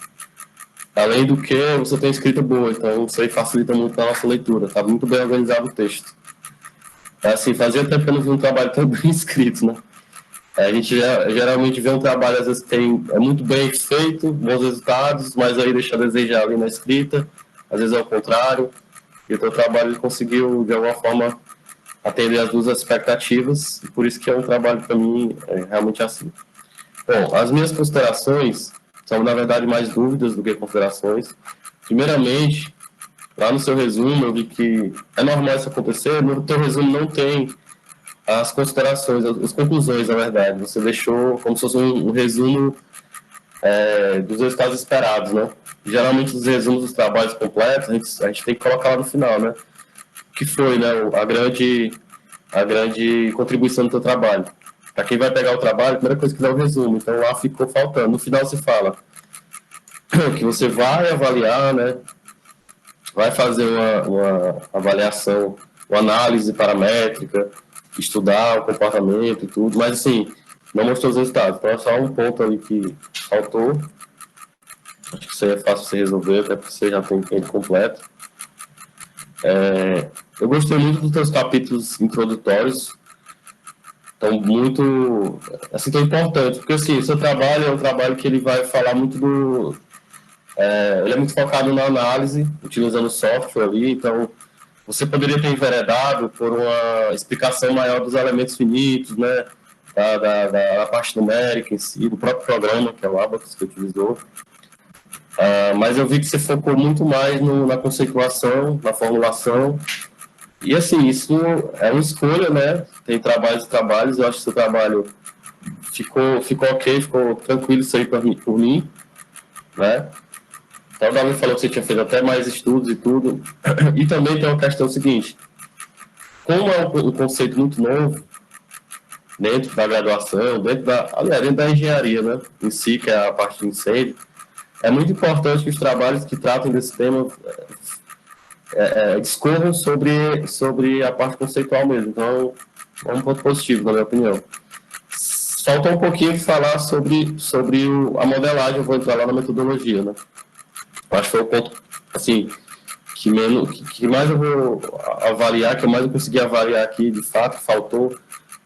Além do que, você tem escrita boa, então isso aí facilita muito a nossa leitura, está muito bem organizado o texto. Assim, fazia tempo que eu não vi um trabalho tão bem escrito, né? A gente geralmente vê um trabalho, às vezes, que é muito bem feito, bons resultados, mas aí deixa a desejar ali na escrita, às vezes é o contrário, e o teu trabalho conseguiu, de alguma forma, atender as duas expectativas, e por isso que é um trabalho, para mim, realmente assim. Bom, as minhas considerações são, na verdade, mais dúvidas do que considerações. Primeiramente, lá no seu resumo, eu vi que é normal isso acontecer, no teu resumo não tem as considerações, as conclusões, na verdade. Você deixou como se fosse um resumo dos resultados esperados, né? Geralmente, os resumos dos trabalhos completos, a gente tem que colocar lá no final, né? O que foi, né, a grande contribuição do teu trabalho. Para quem vai pegar o trabalho, a primeira coisa que dá é o resumo. Então, lá ficou faltando. No final, você fala que você vai avaliar, né? Vai fazer uma avaliação, uma análise paramétrica, estudar o comportamento e tudo, mas, assim, não mostrou os resultados. Então, é só um ponto ali que faltou. Acho que isso aí é fácil de você resolver, até porque você já tem ele completo. Eu gostei muito dos teus capítulos introdutórios. Então, muito, assim, tão importante, porque, assim, o seu trabalho é um trabalho que ele vai falar muito ele é muito focado na análise, utilizando software ali, então, você poderia ter enveredado por uma explicação maior dos elementos finitos, né, da parte numérica em si, do próprio programa, que é o Abacus, que utilizou. Mas eu vi que você focou muito mais na conceituação, na formulação. E, assim, isso é uma escolha, né? Tem trabalhos e trabalhos. Eu acho que seu trabalho ficou ok, ficou tranquilo isso aí por mim, né? Então, o Davi falou que você tinha feito até mais estudos e tudo. E também tem uma questão seguinte. Como é um conceito muito novo, dentro da graduação, dentro da engenharia, né? Em si, que é a parte de incêndio, é muito importante que os trabalhos que tratam desse tema discorram sobre a parte conceitual mesmo. Então, é um ponto positivo, na minha opinião. Falta um pouquinho de falar sobre a modelagem, eu vou entrar lá na metodologia, né? Acho que foi o ponto, assim, que mais eu vou avaliar, que eu mais eu consegui avaliar aqui, de fato, faltou,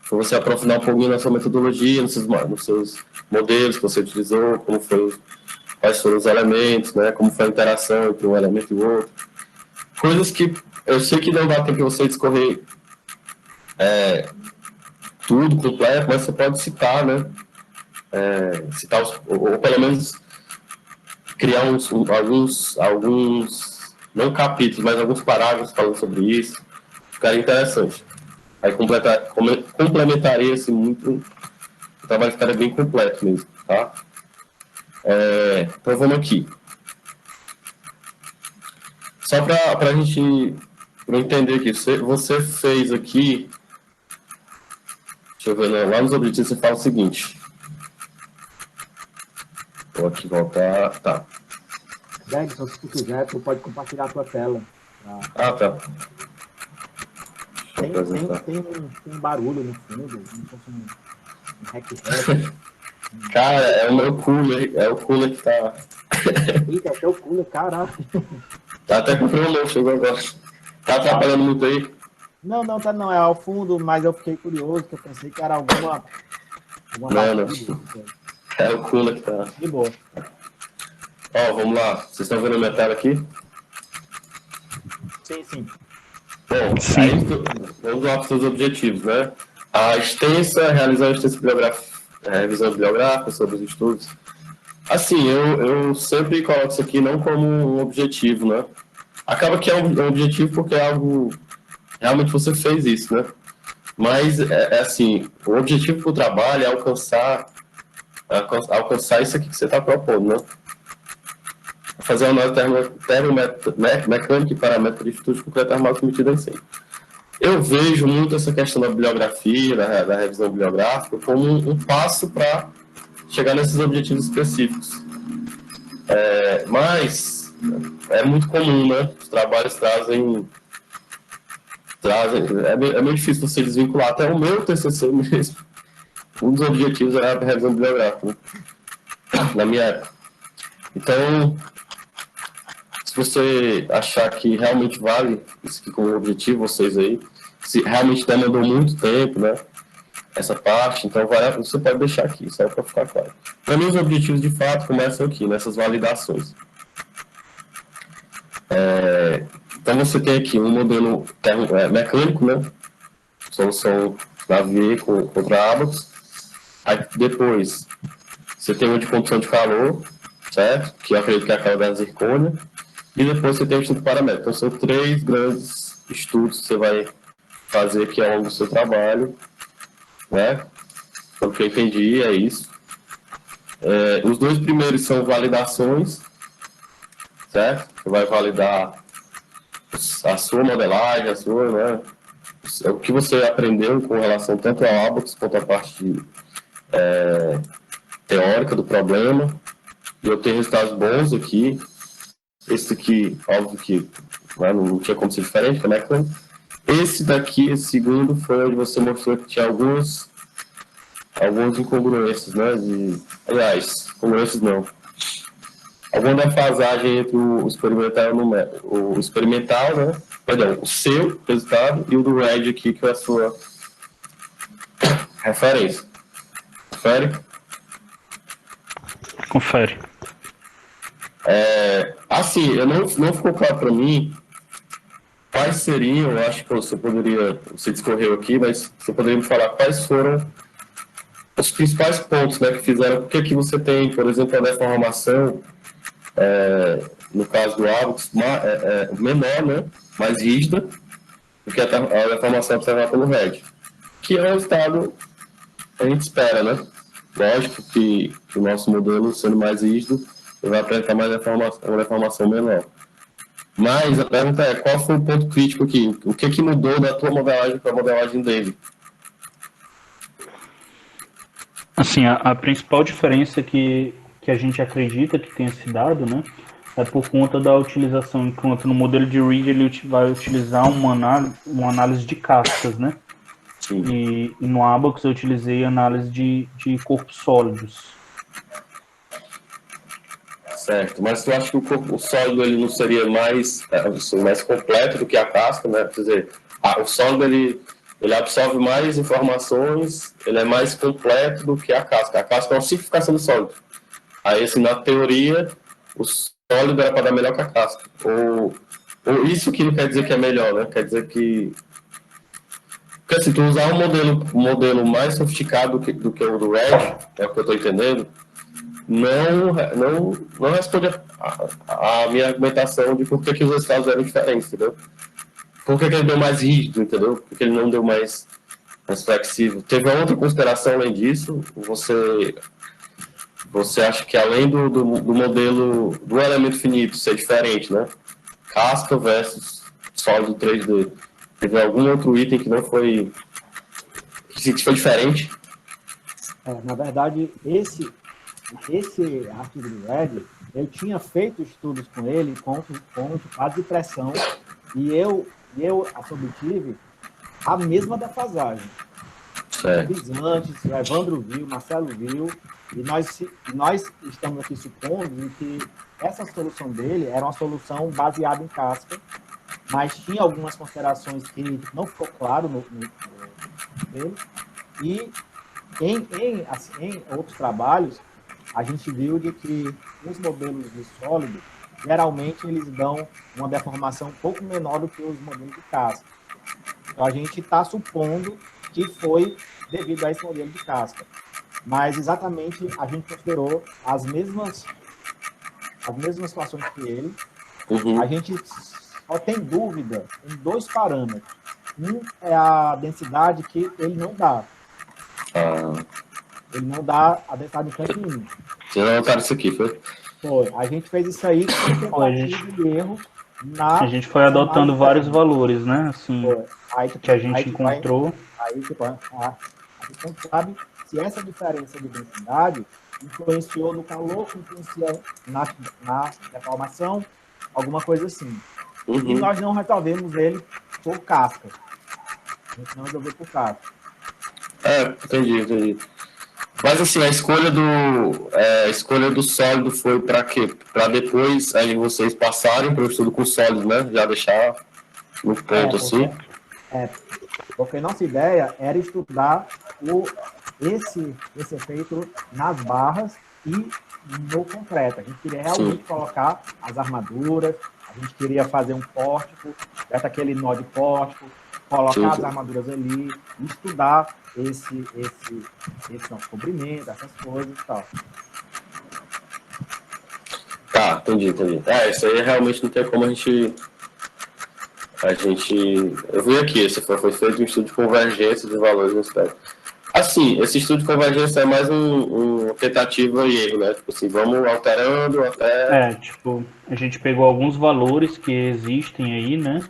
foi você aprofundar um pouquinho na sua metodologia, nos seus modelos que você utilizou, quais foram os elementos, né? Como foi a interação entre um elemento e o outro. Coisas que eu sei que não dá tempo de você discorrer tudo completo, mas você pode citar, né? Citar ou pelo menos criar alguns não capítulos, mas alguns parágrafos falando sobre isso, ficaria interessante. Aí complementaria-se muito, o trabalho ficaria bem completo mesmo, tá? Então vamos aqui. Só para a gente entender aqui, você fez aqui, deixa eu ver, né? Lá nos objetivos você fala o seguinte. Vou aqui voltar, tá. Bergson, se tu quiser, tu pode compartilhar a tua tela. Tá. Tem um barulho no fundo, como se fosse um hack. Cara, é o meu cooler, é o cooler que tá... Eita, é o cooler, caraca. Tá até com o meu, chegou agora. Tá atrapalhando muito aí? Não, tá não, é ao fundo, mas eu fiquei curioso, que eu pensei que era alguma não. É o cooler que tá... De boa. Ó, vamos lá. Vocês estão vendo a minha tela aqui? Sim. Bom, aí, vamos lá para os seus objetivos, né? Realizar a extensa revisão bibliográfica sobre os estudos. Assim, eu sempre coloco isso aqui não como um objetivo, né? Acaba que é um objetivo porque é algo... Realmente você fez isso, né? Mas, assim, o objetivo do trabalho é alcançar isso aqui que você está propondo, né? Fazer uma análise termomecânica e paramétrica de estudos de concreto armado submetida em si. Eu vejo muito essa questão da bibliografia, da revisão bibliográfica, como um passo para chegar nesses objetivos específicos. Mas é muito comum, né? Os trabalhos trazem é meio difícil você desvincular. Até o meu TCC mesmo, um dos objetivos era a revisão bibliográfica, né? Na minha época. Então, se você achar que realmente vale isso aqui como objetivo, vocês aí, se realmente demandou muito tempo, né, essa parte, então você pode deixar aqui, só para ficar claro. Para mim, os objetivos de fato começam aqui, nessas validações. Então, você tem aqui um modelo mecânico, né, solução Navier contra Abax. Aí, depois, você tem uma de condução de calor, certo? Que eu acredito que é aquela da zircônia. E depois você tem o estudo paramétrico. Então, são 3 grandes estudos que você vai fazer aqui ao longo do seu trabalho, né? Pelo que eu entendi, é isso. Os 2 primeiros são validações, certo? Você vai validar a sua modelagem, né? O que você aprendeu com relação tanto ao Abax quanto à parte teórica do problema. E eu tenho resultados bons aqui. Esse aqui, óbvio que não tinha como ser diferente, como é que foi? Esse daqui, esse segundo, foi onde você mostrou que tinha algumas incongruências, né? Aliás, incongruências não. Alguma defasagem entre o experimental, né? Perdão, o seu resultado e o do RED aqui, que é a sua referência. Confere. Assim, não ficou claro para mim quais seriam, eu acho que você discorreu aqui, mas você poderia me falar quais foram os principais pontos, né, que fizeram, porque que você tem, por exemplo, a deformação, no caso do Abax, menor, né, mais rígida, do que a deformação observada pelo RED, que é o resultado que a gente espera, né? Lógico que o nosso modelo, sendo mais rígido, vai apresentar uma deformação menor. Mas a pergunta é, qual foi o ponto crítico aqui? O que mudou da tua modelagem para a modelagem dele? Assim, a principal diferença que a gente acredita que tenha se dado, né, é por conta da utilização, enquanto no modelo de Reed ele vai utilizar uma análise de cascas, né? Sim. E no Abax eu utilizei análise de corpos sólidos. Certo, mas tu acha que o corpo sólido ele não seria mais completo do que a casca, né? Quer dizer, o sólido ele absorve mais informações, ele é mais completo do que a casca. A casca é uma simplificação do sólido. Aí, assim, na teoria, o sólido era para dar melhor que a casca. Ou isso que não quer dizer que é melhor, né? Quer dizer que... Porque, assim, tu usar um modelo mais sofisticado do que o do RED, é o que eu estou entendendo, não responde a minha argumentação de por que os resultados eram diferentes, entendeu? Por que ele deu mais rígido, entendeu? Por que ele não deu mais flexível? Teve uma outra consideração além disso? Você acha que além do modelo do elemento finito ser diferente, né? Casca versus sólido 3D. Teve algum outro item que não foi... que foi diferente? Na verdade, esse artigo do Ed, eu tinha feito estudos com ele com fase de pressão e eu obtive a mesma defasagem. O antes, o Evandro viu, o Marcelo viu, e nós estamos aqui supondo que essa solução dele era uma solução baseada em casca, mas tinha algumas considerações que não ficou claro no dele, e em outros trabalhos, a gente viu de que os modelos de sólido, geralmente, eles dão uma deformação um pouco menor do que os modelos de casca. Então, a gente está supondo que foi devido a esse modelo de casca. Mas, exatamente, a gente considerou as mesmas situações que ele. A gente só tem dúvida em 2 parâmetros. Um é a densidade que ele não dá. Ele não dá a densidade em canto nenhum. Vocês anotaram isso aqui, foi? Foi. A gente fez isso aí com tentativa de erro. A gente foi adotando vários valores, né? Assim, que a gente encontrou. A gente não sabe se essa diferença de densidade influenciou no calor, influencia na deformação, alguma coisa assim. E nós não resolvemos ele por casca. A gente não resolveu por casca. Entendi. Mas assim, a escolha do sólido foi para quê? Para depois aí vocês passarem para o estudo com sólido, né? Já deixar no ponto assim. Porque nossa ideia era estudar esse efeito nas barras e no concreto. A gente queria realmente colocar as armaduras, a gente queria fazer um pórtico, aquele nó de pórtico, colocar as armaduras ali, estudar esse comprimento, essas coisas e tal. Tá, entendi. Isso aí realmente não tem como a gente... Eu vi aqui, foi feito um estudo de convergência de valores no espectro. Assim, esse estudo de convergência é mais uma tentativa e erro, né? Tipo assim, vamos alterando até... a gente pegou alguns valores que existem aí, né?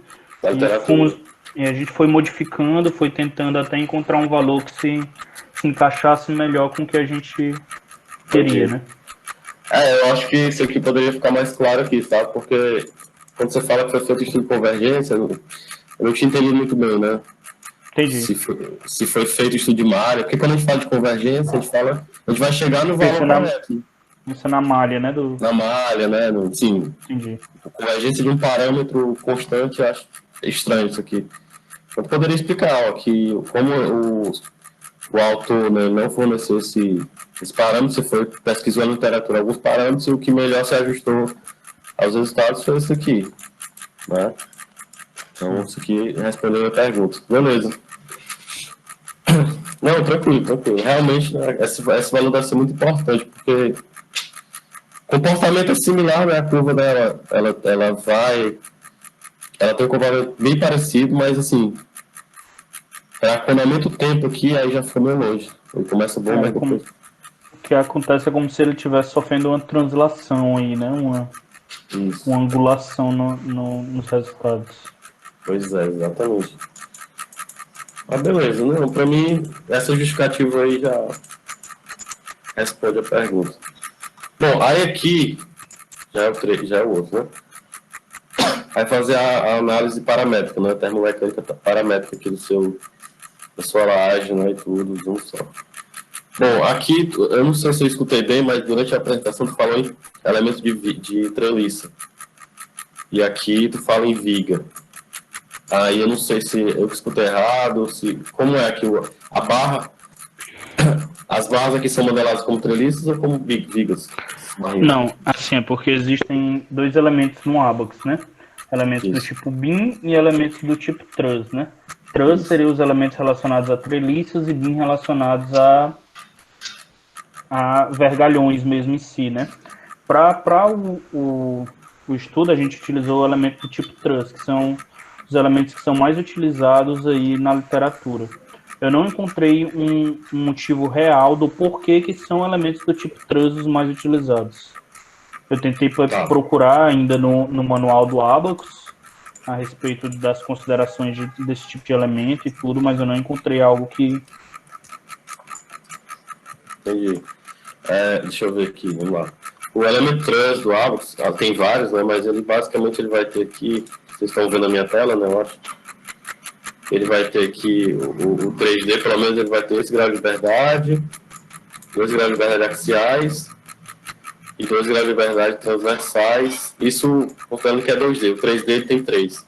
E a gente foi modificando, foi tentando até encontrar um valor que se encaixasse melhor com o que a gente queria, né? Eu acho que isso aqui poderia ficar mais claro aqui, tá? Porque quando você fala que foi feito estudo de convergência, eu não tinha entendido muito bem, né? Entendi. Se foi feito estudo de malha, porque quando a gente fala de convergência, a gente vai chegar no valor correto. Isso na malha, né? Na malha, né? Sim. Entendi. A convergência de um parâmetro constante, eu acho estranho isso aqui. Eu poderia explicar que como o autor, né, não forneceu esse parâmetro, você foi pesquisou na literatura alguns parâmetros e o que melhor se ajustou aos resultados foi isso aqui, né? Então, isso aqui respondeu a pergunta. Beleza. Não, tranquilo. Realmente, né, esse valor deve ser muito importante, porque comportamento é similar, né? A curva dela, ela tem um comportamento bem parecido, mas assim, quando aumenta o tempo aqui, aí já fica meio longe. Ele começa bom, mas depois... O que acontece é como se ele estivesse sofrendo uma translação aí, né? Uma angulação nos resultados. Pois é, exatamente. Beleza, não, para mim, essa justificativa aí já responde a pergunta. Bom, aí aqui, já é o outro, né? Aí fazer a análise paramétrica, né? Termomecânica paramétrica aqui da sua laje, né? E tudo, de um só. Bom, aqui, eu não sei se eu escutei bem, mas durante a apresentação tu falou em elemento de treliça. E aqui tu fala em viga. Aí eu não sei se eu escutei errado, como é que a barra, as barras aqui são modeladas como treliças ou como vigas? Não, assim, é porque existem 2 elementos no ABAX, né? Elementos do tipo BIM e elementos do tipo truss, né? Truss seriam os elementos relacionados a treliças e BIM relacionados a vergalhões mesmo em si, né? Para o estudo, a gente utilizou o elemento do tipo truss, que são os elementos que são mais utilizados aí na literatura. Eu não encontrei um motivo real do porquê que são elementos do tipo truss os mais utilizados. Eu tentei procurar ainda no manual do Abacus a respeito das considerações desse tipo de elemento e tudo, mas eu não encontrei algo que... Entendi. Deixa eu ver aqui, vamos lá. O elemento trans do Abacus, tem vários, né, mas ele basicamente ele vai ter aqui, vocês estão vendo a minha tela, né, eu acho. Ele vai ter aqui o 3D, pelo menos ele vai ter 2 graus de liberdade, 2 graus de liberdade axiais e 2 graus de liberdade transversais. Isso considerando que é 2D, o 3D ele tem 3.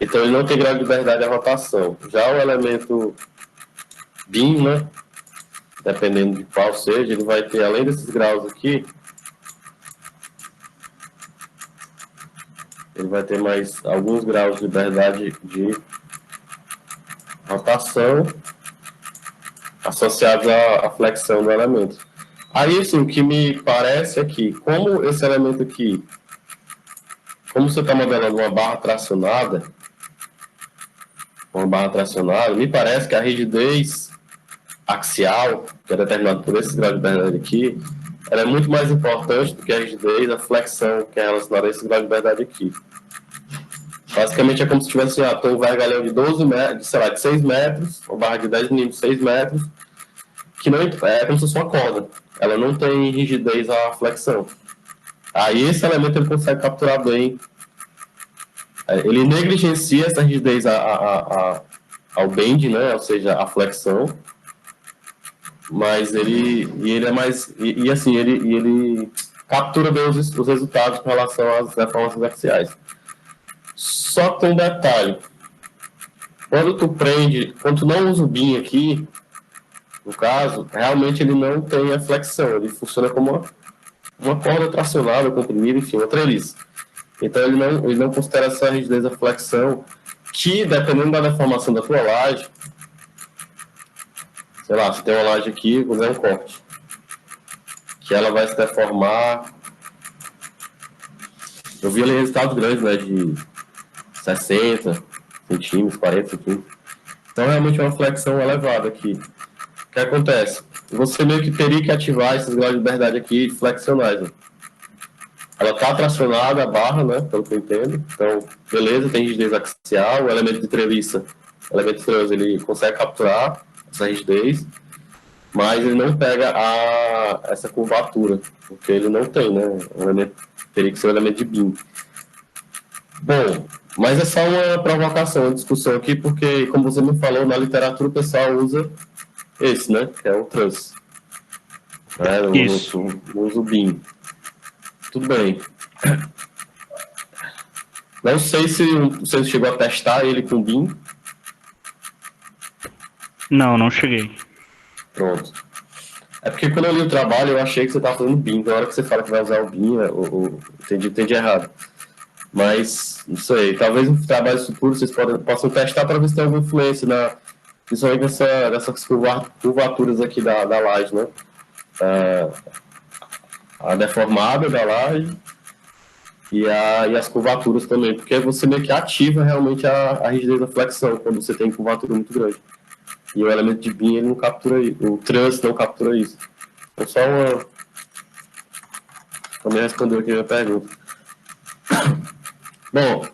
Então ele não tem grau de liberdade à rotação. Já o elemento BIM, né, dependendo de qual seja, ele vai ter, além desses graus aqui, ele vai ter mais alguns graus de liberdade de rotação associados à flexão do elemento. Aí, assim, o que me parece é que, como esse elemento aqui, como você está modelando uma barra tracionada, me parece que a rigidez axial, que é determinada por esse grau de liberdade aqui, ela é muito mais importante do que a rigidez, a flexão, que é relacionada a esse grau de liberdade aqui. Basicamente é como se tivesse um vergalhão de 12 metros, sei lá, de 6 metros, uma barra de 10 milímetros, 6 metros, que não é como se fosse uma corda. Ela não tem rigidez à flexão. Aí esse elemento ele consegue capturar bem. Ele negligencia essa rigidez ao bend, né? Ou seja, a flexão. Mas ele é mais... ele captura bem os resultados com relação às deformações axiais. Só que tem um detalhe. Quando tu não usa o BIM aqui, no caso, realmente ele não tem a flexão. Ele funciona como uma corda tracionada, comprimida, enfim, uma treliça. Então ele não considera essa rigidez da flexão, que dependendo da deformação da tua laje, sei lá, você tem uma laje aqui, vou fazer um corte, que ela vai se deformar. Eu vi ali resultados grandes, né, de 60 centímetros, 40 centímetros. Então, realmente é uma flexão elevada aqui. O que acontece? Você meio que teria que ativar esses graus de liberdade aqui flexionais. Né? Ela está tracionada, a barra, né, pelo que eu entendo. Então, beleza, tem rigidez axial, o elemento de treliça, o elemento de trans, ele consegue capturar essa rigidez, mas ele não pega essa curvatura, porque ele não tem, né? O elemento, teria que ser um elemento de BIM. Bom, mas é só uma provocação, uma discussão aqui, porque, como você me falou, na literatura o pessoal usa esse, né? Que é o trans. Isso. Usa o BIM. Tudo bem. Não sei se você chegou a testar ele com BIM. Não cheguei. Pronto. É porque quando eu li o trabalho, eu achei que você estava fazendo BIM. Na hora que você fala que vai usar o BIM, entendi errado. Mas, não sei, talvez no trabalho futuro vocês possam testar para ver se tem alguma influência, principalmente nessas curvaturas aqui da laje, né? A deformada da laje e as curvaturas também, porque você meio que ativa realmente a rigidez da flexão quando você tem curvatura muito grande. E o elemento de BIM ele não captura isso, o trans não captura isso. Então, só uma... Também respondeu aqui a minha pergunta. Bom,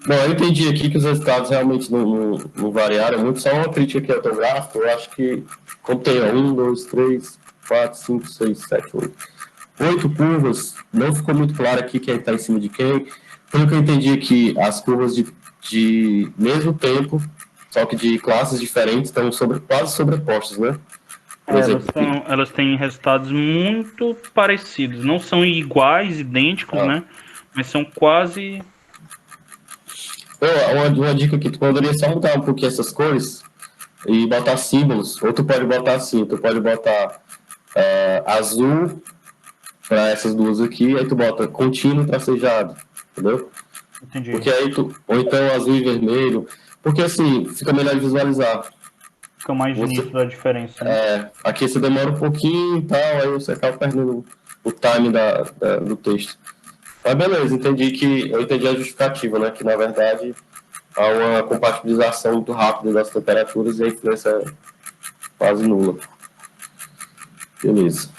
eu entendi aqui que os resultados realmente não variaram muito, só uma crítica aqui ortográfica. Eu acho que, como tem 1, 2, 3, 4, 5, 6, 7, 8 curvas, não ficou muito claro aqui quem está em cima de quem. Pelo que eu entendi aqui, as curvas de mesmo tempo, só que de classes diferentes, estão quase sobrepostas, né? Elas têm resultados muito parecidos. Não são iguais, idênticos, né? Mas são quase... Uma dica aqui, tu poderia só mudar um pouquinho essas cores e botar símbolos. Ou tu pode botar assim, tu pode botar azul para essas duas aqui, aí tu bota contínuo tracejado, entendeu? Entendi. Porque aí ou então azul e vermelho, porque assim, fica melhor de visualizar. Fica mais nítido a diferença. Né? Aqui você demora um pouquinho e tal, aí você acaba perdendo o time do texto. Mas beleza, eu entendi a justificativa, né? Que na verdade há uma compatibilização muito rápida das temperaturas e a influência é quase nula. Beleza.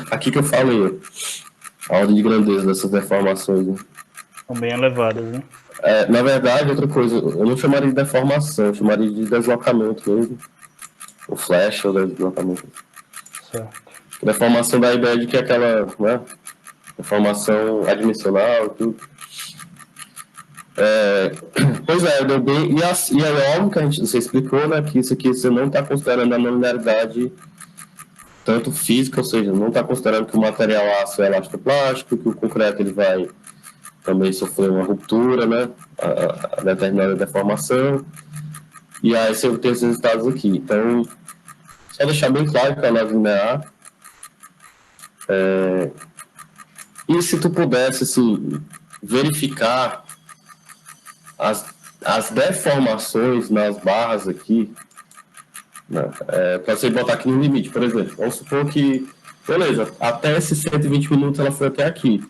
Aqui que eu falei, a ordem de grandeza dessas deformações. Né? São bem elevadas, né? Na verdade, outra coisa, eu não chamaria de deformação, eu chamaria de deslocamento mesmo. O flash ou deslocamento. Certo. Deformação da ideia de que aquela, né, deformação adimensional e tudo. Pois é, eu dei bem. E é óbvio que você explicou, né, que isso aqui você não está considerando a nonlinearidade tanto física, ou seja, não está considerando que o material aço é elastoplástico, que o concreto ele vai também sofrer uma ruptura, né, a determinada deformação. E aí você tem esses resultados aqui. Então, só deixar bem claro que a análise linear. E se tu pudesse, assim, verificar as deformações nas barras aqui, né, para você botar aqui no limite, por exemplo. Vamos supor que, beleza, até esses 120 minutos ela foi até aqui.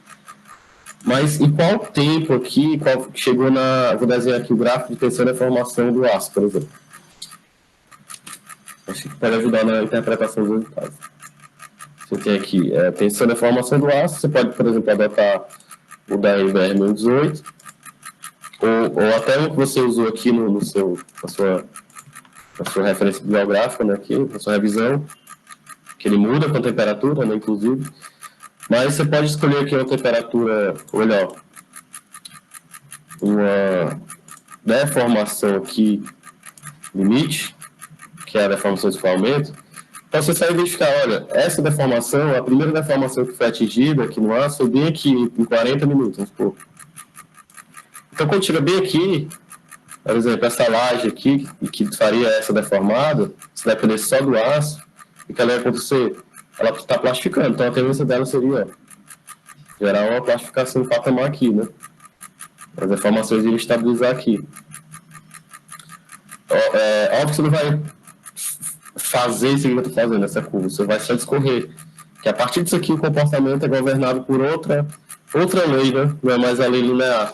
Mas em qual tempo aqui, chegou vou desenhar aqui o gráfico de tensão e deformação do aço, por exemplo. Acho que pode ajudar na interpretação dos resultados. Você tem aqui tensão e deformação do aço, você pode, por exemplo, adotar o da IBR-18, ou até o que você usou aqui na sua referência bibliográfica, né, aqui, na sua revisão, que ele muda com a temperatura, né, inclusive. Mas você pode escolher aqui uma temperatura, ou melhor, uma deformação aqui, limite, que é a deformação de escoamento, para você saber identificar, olha, essa deformação, a primeira deformação que foi atingida aqui no aço, foi bem aqui, em 40 minutos, vamos supor. Então, quando chega bem aqui, por exemplo, essa laje aqui, que faria essa deformada, se depender só do aço, o que ela ia acontecer? Ela está plastificando, então a tendência dela seria gerar uma plastificação do patamar aqui, né? As deformações iriam estabilizar aqui. Óbvio que você não vai fazer isso que eu estou fazendo, essa curva, você vai só discorrer. Que a partir disso aqui o comportamento é governado por outra lei, né? Não é mais a lei linear.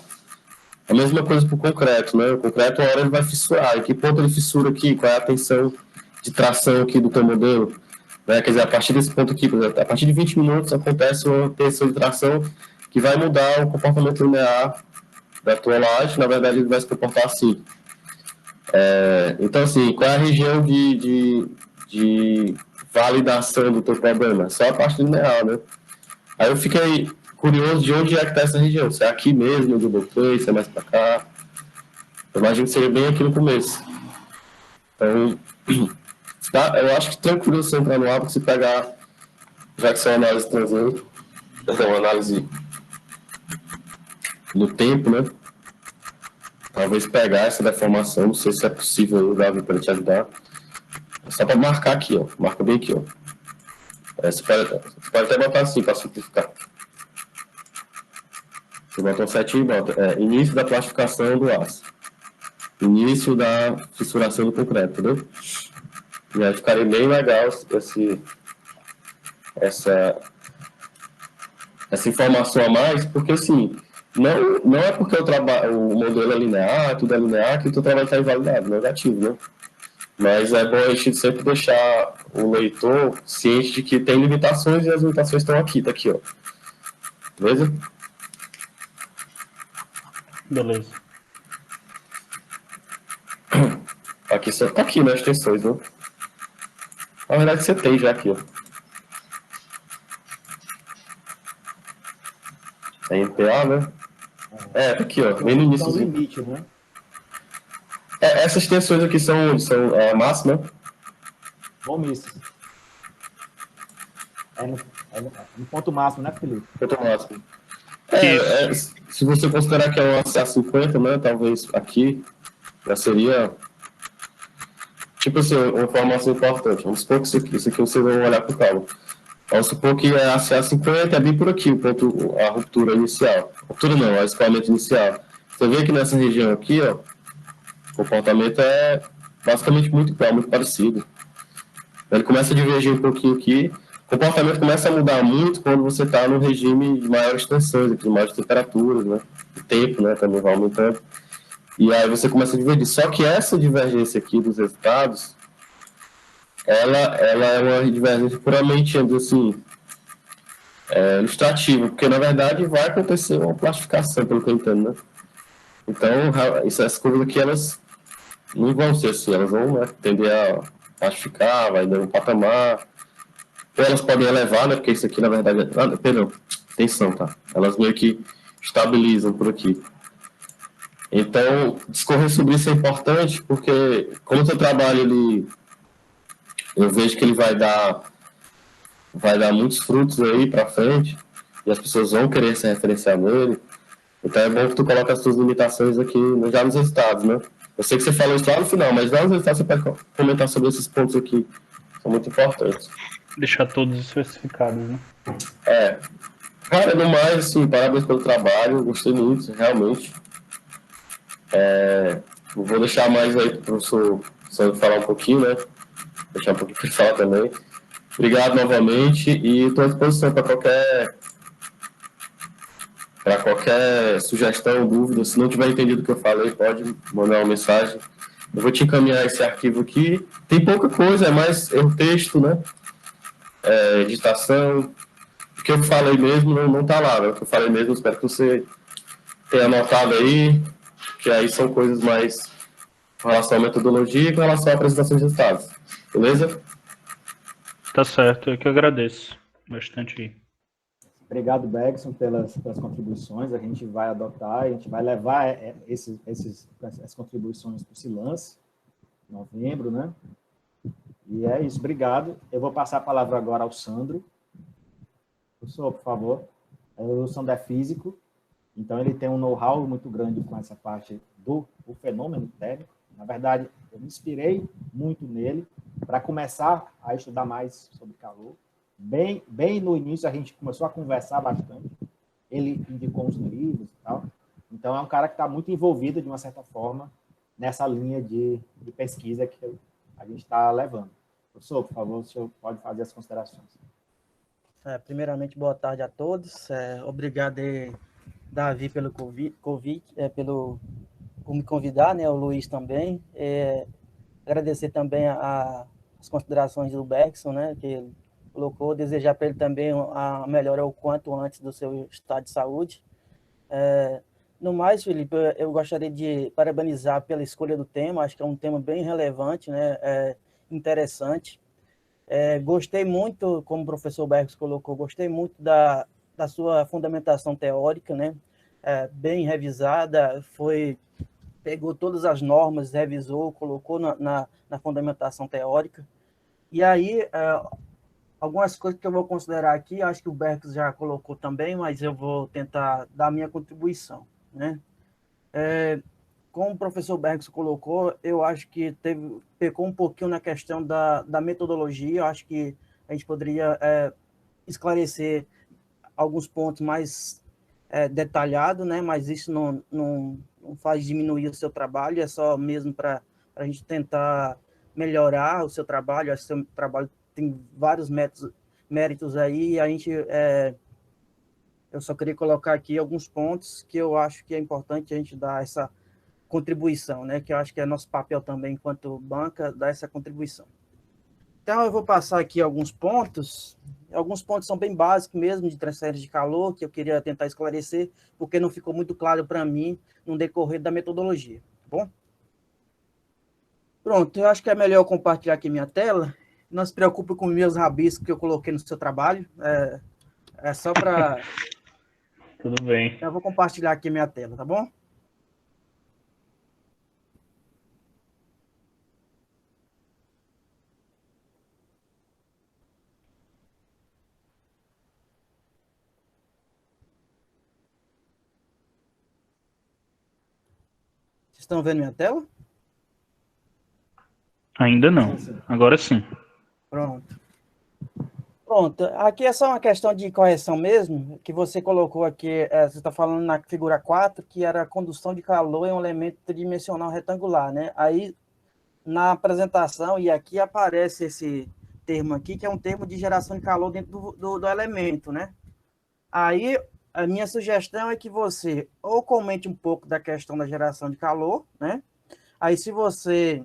A mesma coisa para o concreto, né? O concreto, uma hora ele vai fissurar. E que ponto ele fissura aqui? Qual é a tensão de tração aqui do teu modelo? Né? Quer dizer, a partir desse ponto aqui, por exemplo, a partir de 20 minutos acontece uma tensão de tração que vai mudar o comportamento linear da tua laje. Na verdade, ele vai se comportar assim. Então, assim, qual é a região de validação do teu problema? Só a parte linear, né? Aí eu fiquei curioso de onde é que está essa região. Se é aqui mesmo, onde eu botei, se é mais para cá. Eu imagino que seria bem aqui no começo. Então, eu acho que tranquilo você entrar no ar, porque se pegar, já que são análise transante, uma análise no tempo, né? Talvez pegar essa deformação, não sei se é possível, Davi, para te ajudar. Só para marcar aqui, ó. Marca bem aqui, ó. Você pode até botar assim, para simplificar. Você bota um setinho e bota. Início da plastificação do aço. Início da fissuração do concreto, entendeu? E aí ficaria bem legal essa informação a mais, porque assim, não é porque o modelo é linear, tudo é linear, que o teu trabalho está invalidado, negativo, né? Mas é bom a gente sempre deixar o leitor ciente de que tem limitações e as limitações estão aqui, tá aqui, ó. Beleza? Beleza. Aqui só tá aqui, né, as tensões, né? Na verdade você tem já aqui, ó. É MPA, né? Tá aqui, ó, bem no início. Então, limite, né? Essas tensões aqui são máxima? Omissas. No ponto máximo, né, Felipe? Ponto máximo. Se você considerar que é um A50, né, talvez aqui já seria, tipo assim, uma informação importante. Vamos supor que isso aqui vocês vão olhar com calma. Vamos supor que a CA50 é bem por aqui, a ruptura inicial. Ruptura não, o escoamento inicial. Você vê que nessa região aqui, ó, o comportamento é basicamente muito igual, muito parecido. Ele começa a divergir um pouquinho aqui. O comportamento começa a mudar muito quando você está no regime de maiores tensões, de maiores temperaturas, né? O tempo, né, também vai aumentando. E aí você começa a divergir. Só que essa divergência aqui dos resultados, ela é uma divergência puramente, assim, ilustrativa, porque na verdade vai acontecer uma plastificação, pelo que eu entendo, né? Então, essas curvas aqui, elas não vão ser assim, elas vão, né, tender a plastificar, vai dando um patamar, ou elas podem elevar, né, porque isso aqui na verdade é, perdão, tensão, tá? Elas meio que estabilizam por aqui. Então, discorrer sobre isso é importante, porque como o seu trabalho, eu vejo que ele vai dar muitos frutos aí para frente, e as pessoas vão querer se referenciar nele. Então é bom que tu coloque as tuas limitações aqui já nos resultados, né? Eu sei que você falou isso lá no final, mas lá nos resultados você pode comentar sobre esses pontos aqui, são muito importantes. Deixar todos especificados, né? Cara, no mais, assim, parabéns pelo trabalho, gostei muito, realmente. Vou deixar mais aí pro professor falar um pouquinho, né? Deixar um pouquinho para ele falar também. Obrigado novamente e estou à disposição para qualquer sugestão, dúvida. Se não tiver entendido o que eu falei, pode mandar uma mensagem. Eu vou te encaminhar esse arquivo aqui. Tem pouca coisa, é mais o texto, né? Editação. O que eu falei mesmo não está lá, né? O que eu falei mesmo, espero que você tenha anotado aí, que aí são coisas mais com relação à metodologia e com relação à apresentação de resultados. Beleza? Tá certo, eu que agradeço bastante aí. Obrigado, Bergson, pelas contribuições. A gente vai adotar, a gente vai levar essas contribuições para o Silance, em novembro, né? E é isso, obrigado. Eu vou passar a palavra agora ao Sandro. Professor, por favor. O Sandro é físico, então ele tem um know-how muito grande com essa parte do fenômeno térmico. Na verdade, eu me inspirei muito nele para começar a estudar mais sobre calor. Bem no início a gente começou a conversar bastante. Ele indicou uns livros e tal. Então é um cara que está muito envolvido de uma certa forma nessa linha de pesquisa que a gente está levando. Professor, por favor, o senhor pode fazer as considerações. Primeiramente, boa tarde a todos. Obrigado, Davi, pelo convite, por me convidar, né? O Luiz também. Agradecer também as considerações do Bergson, né? Que ele colocou. Desejar para ele também a melhora o quanto antes do seu estado de saúde. No mais, Felipe, eu gostaria de parabenizar pela escolha do tema. Acho que é um tema bem relevante, né? Interessante. Gostei muito, como o professor Bergson colocou, gostei muito da sua fundamentação teórica, né? Bem revisada, pegou todas as normas, revisou, colocou na fundamentação teórica. E aí, algumas coisas que eu vou considerar aqui, acho que o Bergson já colocou também, mas eu vou tentar dar a minha contribuição, né? Como o professor Bergson colocou, eu acho que pecou um pouquinho na questão da metodologia. Eu acho que a gente poderia esclarecer alguns pontos mais detalhados, né? Mas isso não faz diminuir o seu trabalho, é só mesmo para a gente tentar melhorar o seu trabalho. Acho que o seu trabalho tem vários méritos aí, e a gente... eu só queria colocar aqui alguns pontos que eu acho que é importante a gente dar essa contribuição, né? Que eu acho que é nosso papel também, enquanto banca, dar essa contribuição. Então, eu vou passar aqui alguns pontos. Alguns pontos são bem básicos mesmo, de transferência de calor, que eu queria tentar esclarecer, porque não ficou muito claro para mim no decorrer da metodologia, tá bom? Pronto, eu acho que é melhor eu compartilhar aqui minha tela. Não se preocupe com meus rabiscos que eu coloquei no seu trabalho. É só para... Tudo bem. Eu vou compartilhar aqui minha tela, tá bom? Vocês estão vendo minha tela? Ainda não. Agora sim. Pronto. Pronto, aqui é só uma questão de correção mesmo, que você colocou aqui, você está falando na figura 4, que era a condução de calor em um elemento tridimensional retangular, né? Aí, na apresentação, e aqui aparece esse termo aqui, que é um termo de geração de calor dentro do elemento, né? Aí, a minha sugestão é que você ou comente um pouco da questão da geração de calor, né? Aí, se você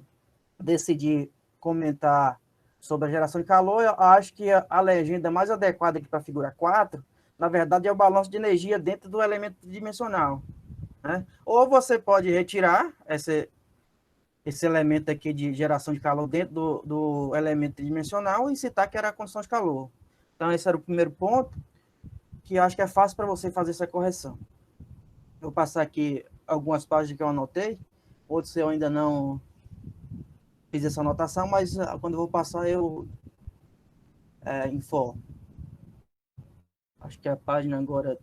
decidir comentar sobre a geração de calor, eu acho que a legenda mais adequada aqui para a figura 4, na verdade, é o balanço de energia dentro do elemento tridimensional, né? Ou você pode retirar esse elemento aqui de geração de calor dentro do elemento tridimensional e citar que era a condição de calor. Então, esse era o primeiro ponto, que eu acho que é fácil para você fazer essa correção. Vou passar aqui algumas páginas que eu anotei, outros eu ainda não fiz essa anotação, mas quando eu vou passar eu informo. Acho que a página agora...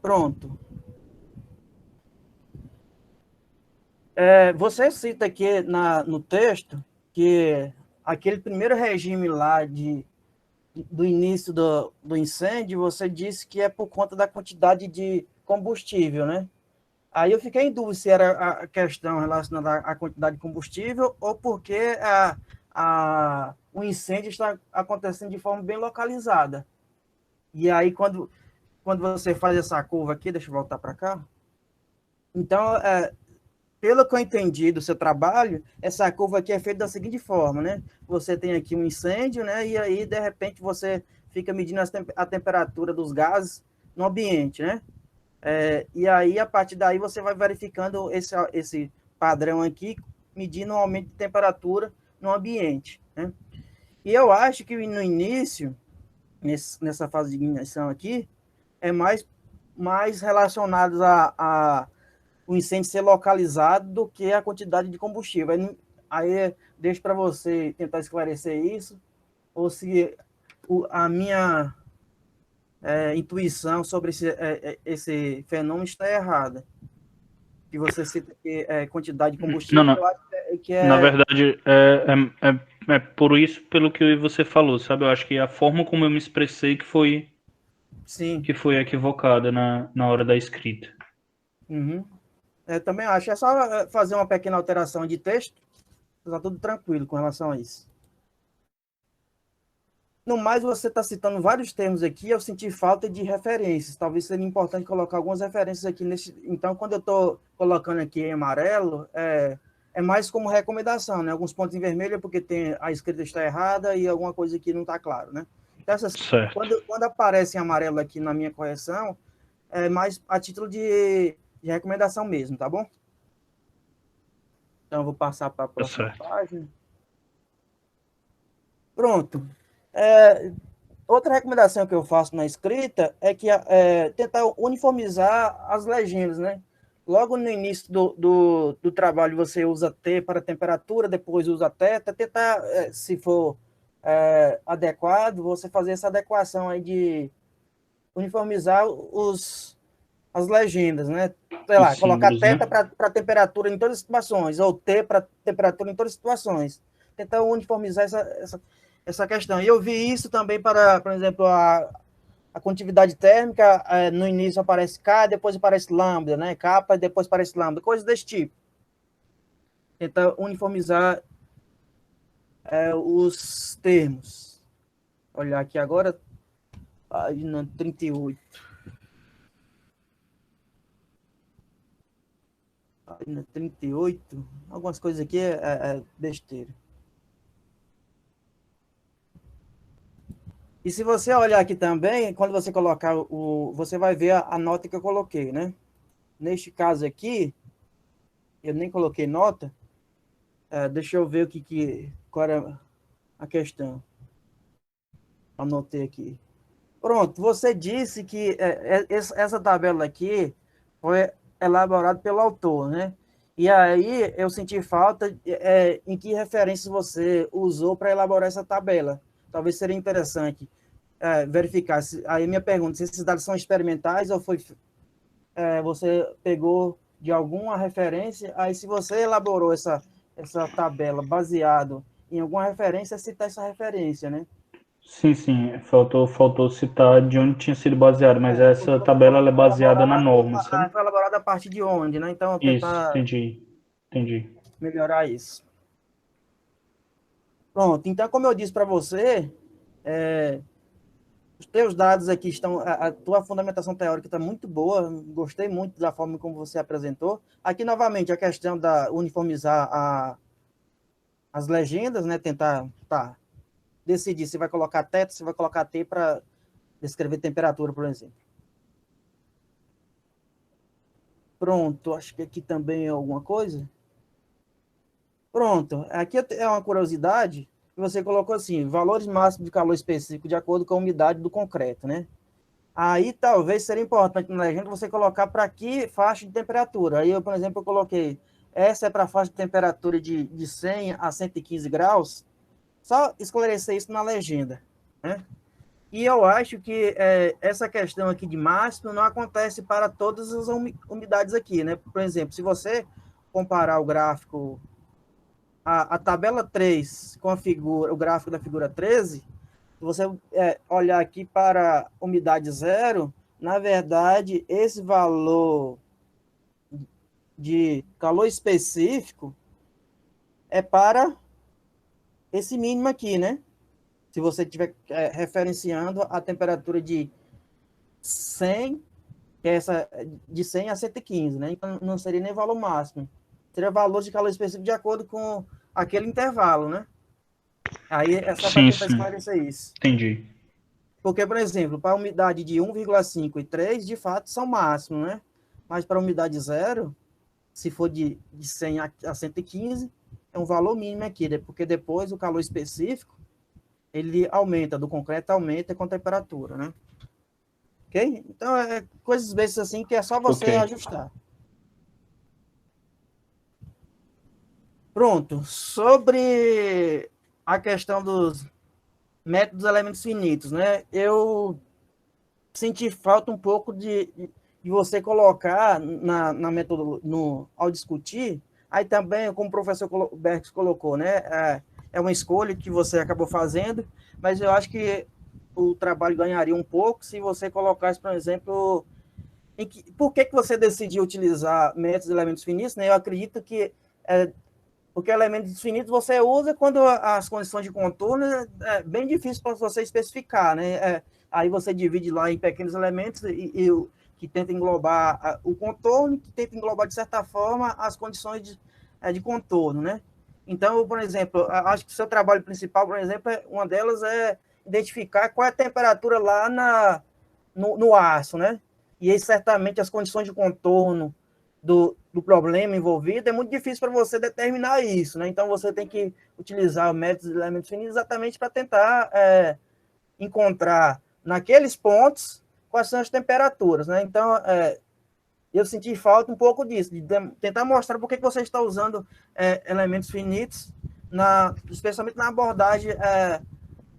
Pronto. Você cita aqui no texto que aquele primeiro regime lá do início do incêndio, você disse que é por conta da quantidade de combustível, né? Aí eu fiquei em dúvida se era a questão relacionada à quantidade de combustível ou porque o incêndio está acontecendo de forma bem localizada. E aí, quando você faz essa curva aqui, deixa eu voltar para cá. Então, pelo que eu entendi do seu trabalho, essa curva aqui é feita da seguinte forma, né? Você tem aqui um incêndio, né? E aí, de repente, você fica medindo a temperatura dos gases no ambiente, né? E aí, a partir daí, você vai verificando esse padrão aqui, medindo o aumento de temperatura no ambiente, né? E eu acho que no início, nessa fase de ignição aqui, é mais relacionado a o incêndio ser localizado do que a quantidade de combustível. Aí deixo para você tentar esclarecer isso, ou se a minha intuição sobre esse fenômeno está errada. Que você cita que quantidade de combustível, Não. eu acho que é... Na verdade, é por isso, pelo que você falou, sabe? Eu acho que a forma como eu me expressei Sim. que foi equivocada na hora da escrita. Uhum. Também acho. É só fazer uma pequena alteração de texto, está tudo tranquilo com relação a isso. No mais, você está citando vários termos aqui, eu senti falta de referências. Talvez seria importante colocar algumas referências aqui nesse. Então, quando eu estou colocando aqui em amarelo, é mais como recomendação, né? Alguns pontos em vermelho é porque a escrita está errada e alguma coisa aqui não está claro, né? Então, Certo. quando aparece em amarelo aqui na minha correção, é mais a título de recomendação mesmo, tá bom? Então, eu vou passar para a próxima página. Pronto. Outra recomendação que eu faço na escrita é que tentar uniformizar as legendas, né? Logo no início do trabalho, você usa T para temperatura, depois usa θ, tentar, se for adequado, você fazer essa adequação aí de uniformizar as legendas, né? Sei lá, colocar θ, né, para temperatura em todas as situações, ou T para temperatura em todas as situações. Tentar uniformizar essa questão. E eu vi isso também para, por exemplo, a condutividade térmica, no início aparece K, depois aparece lambda, né? Kappa, depois aparece lambda, coisas desse tipo. Tentar uniformizar os termos. Olhar aqui agora, página 38. Página 38. Algumas coisas aqui é besteira. E se você olhar aqui também, quando você colocar você vai ver a nota que eu coloquei, né? Neste caso aqui, eu nem coloquei nota. Deixa eu ver qual era a questão. Anotei aqui. Pronto, você disse que essa tabela aqui foi elaborada pelo autor, né? E aí eu senti falta em que referências você usou para elaborar essa tabela. Talvez seria interessante verificar. Aí minha pergunta, se esses dados são experimentais ou você pegou de alguma referência, aí se você elaborou essa tabela baseado em alguma referência, citar essa referência, né? Sim, sim, faltou citar de onde tinha sido baseado, mas essa tabela ela é baseada na norma, sabe? Foi elaborada a partir de onde, né? Então, Isso, tentar entendi. melhorar isso. Pronto, então, como eu disse para você, os teus dados aqui estão, a tua fundamentação teórica está muito boa, gostei muito da forma como você apresentou. Aqui, novamente, a questão da uniformizar as legendas, né? Tentar decidir se vai colocar θ, se vai colocar t para descrever temperatura, por exemplo. Pronto, acho que aqui também é alguma coisa. Pronto, aqui é uma curiosidade, que você colocou assim, valores máximos de calor específico de acordo com a umidade do concreto, né? Aí talvez seria importante na legenda você colocar para que faixa de temperatura. Aí eu, por exemplo, eu coloquei, essa é para faixa de temperatura de 100 a 115 graus, só esclarecer isso na legenda, né? E eu acho que essa questão aqui de máximo não acontece para todas as umidades aqui, né? Por exemplo, se você comparar o gráfico, a tabela 3 com o gráfico da figura 13, se você olhar aqui para umidade zero, na verdade, esse valor de calor específico é para esse mínimo aqui, né? Se você estiver referenciando a temperatura de 100, que é essa de 100 a 115, né? Então não seria nem valor máximo. Seria valor de calor específico de acordo com aquele intervalo, né? Aí é só para tentar esclarecer isso. Entendi. Porque, por exemplo, para a umidade de 1,5 e 3, de fato, são máximos, né? Mas para a umidade zero, se for de 100 a 115, é um valor mínimo aqui, né? Porque depois o calor específico, ele aumenta, do concreto aumenta com a temperatura, né? Ok? Então, coisas bestas assim que é só você ajustar. Pronto. Sobre a questão dos métodos elementos finitos, né? Eu senti falta um pouco de você colocar na metodologia, ao discutir, aí também, como o professor Bergs colocou, né? É uma escolha que você acabou fazendo, mas eu acho que o trabalho ganharia um pouco se você colocasse, por exemplo, por que você decidiu utilizar métodos de elementos finitos, né? Eu acredito que porque elementos finitos você usa quando as condições de contorno é bem difícil para você especificar, né? Aí você divide lá em pequenos elementos que tenta englobar o contorno, que tenta englobar, de certa forma, as condições de contorno, né? Então, por exemplo, acho que o seu trabalho principal, por exemplo, uma delas é identificar qual é a temperatura lá no aço, né? E aí, certamente, as condições de contorno do problema envolvido, é muito difícil para você determinar isso, né? Então, você tem que utilizar o método de elementos finitos exatamente para tentar encontrar naqueles pontos quais são as temperaturas, né? Então, eu senti falta um pouco disso, de tentar mostrar por que você está usando elementos finitos, especialmente na abordagem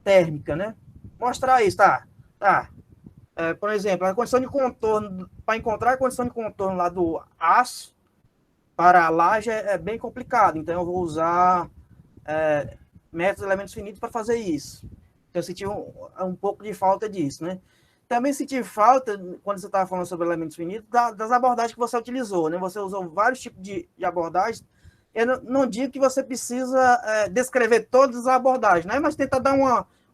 térmica, né? Mostrar isso, tá? Por exemplo, a condição de contorno, para encontrar a condição de contorno lá do aço para a laje é bem complicado, então eu vou usar métodos de elementos finitos para fazer isso. Então, eu senti um pouco de falta disso, né? Também senti falta, quando você estava falando sobre elementos finitos, das abordagens que você utilizou, né? Você usou vários tipos de abordagens. Eu não digo que você precisa descrever todas as abordagens, né? Mas tentar dar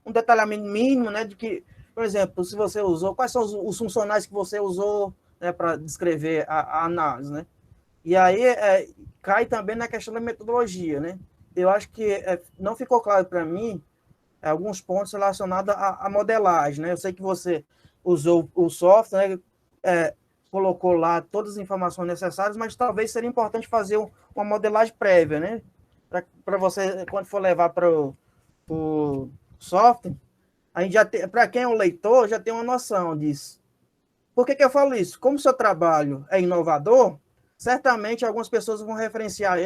um detalhamento mínimo, né? De que, por exemplo, se você usou, quais são os funcionais que você usou, né, para descrever a análise, né? E aí cai também na questão da metodologia, né? Eu acho que não ficou claro para mim alguns pontos relacionados à modelagem, né? Eu sei que você usou o software, né? Colocou lá todas as informações necessárias, mas talvez seria importante fazer uma modelagem prévia, né? Para você, quando for levar para o software, a gente já para quem é um leitor, já tem uma noção disso. Por que eu falo isso? Como o seu trabalho é inovador, certamente algumas pessoas vão referenciar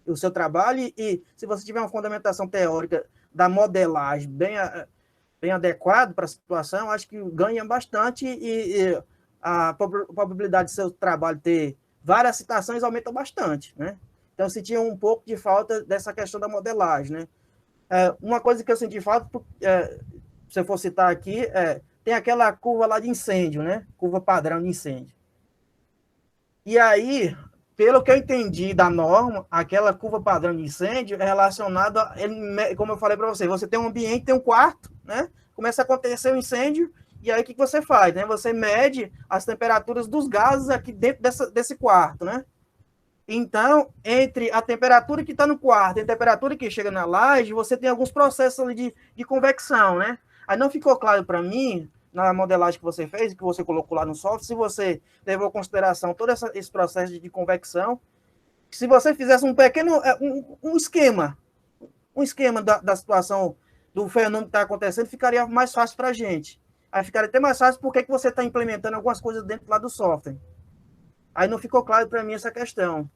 o seu trabalho, e se você tiver uma fundamentação teórica da modelagem bem adequado para a situação, acho que ganha bastante e a probabilidade de seu trabalho ter várias citações aumenta bastante, né? Então, eu senti um pouco de falta dessa questão da modelagem, né? uma coisa que eu senti falta, se eu for citar aqui, tem aquela curva lá de incêndio, né? Curva padrão de incêndio. E aí, pelo que eu entendi da norma, aquela curva padrão de incêndio é relacionada, como eu falei para você tem um ambiente, tem um quarto, né? Começa a acontecer o incêndio, e aí o que você faz, né? Você mede as temperaturas dos gases aqui dentro desse quarto, né? Então, entre a temperatura que está no quarto e a temperatura que chega na laje, você tem alguns processos ali de convecção, né? Aí não ficou claro para mim, na modelagem que você fez, que você colocou lá no software, se você levou em consideração todo esse processo de convecção, se você fizesse um pequeno um esquema da situação do fenômeno que está acontecendo, ficaria mais fácil para a gente. Aí ficaria até mais fácil porque que você está implementando algumas coisas dentro lá do software. Aí não ficou claro para mim essa questão.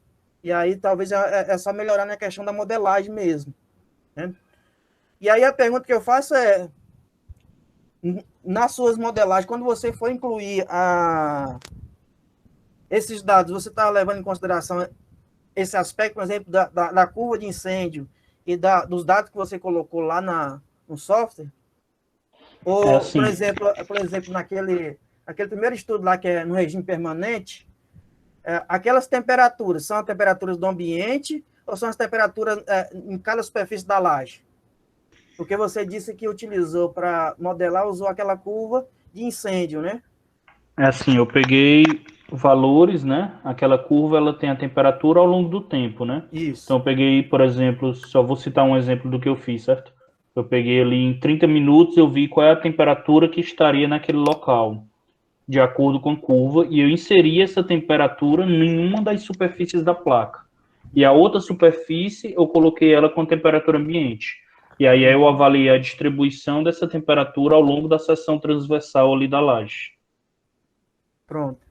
E aí talvez é só melhorar na questão da modelagem mesmo, né? E aí a pergunta que eu faço é, nas suas modelagens, quando você for incluir esses dados, você está levando em consideração esse aspecto, por exemplo, da curva de incêndio e dos dados que você colocou lá no software? Ou, assim, por exemplo, naquele primeiro estudo lá que é no regime permanente, aquelas temperaturas são as temperaturas do ambiente ou são as temperaturas em cada superfície da laje? Porque você disse que utilizou para modelar, usou aquela curva de incêndio, né? assim, eu peguei valores, né? Aquela curva, ela tem a temperatura ao longo do tempo, né? Isso. Então, eu peguei, por exemplo, só vou citar um exemplo do que eu fiz, certo? Eu peguei ali em 30 minutos, eu vi qual é a temperatura que estaria naquele local, de acordo com a curva, e eu inseri essa temperatura em uma das superfícies da placa. E a outra superfície, eu coloquei ela com temperatura ambiente. E aí eu avaliei a distribuição dessa temperatura ao longo da seção transversal ali da laje. Pronto.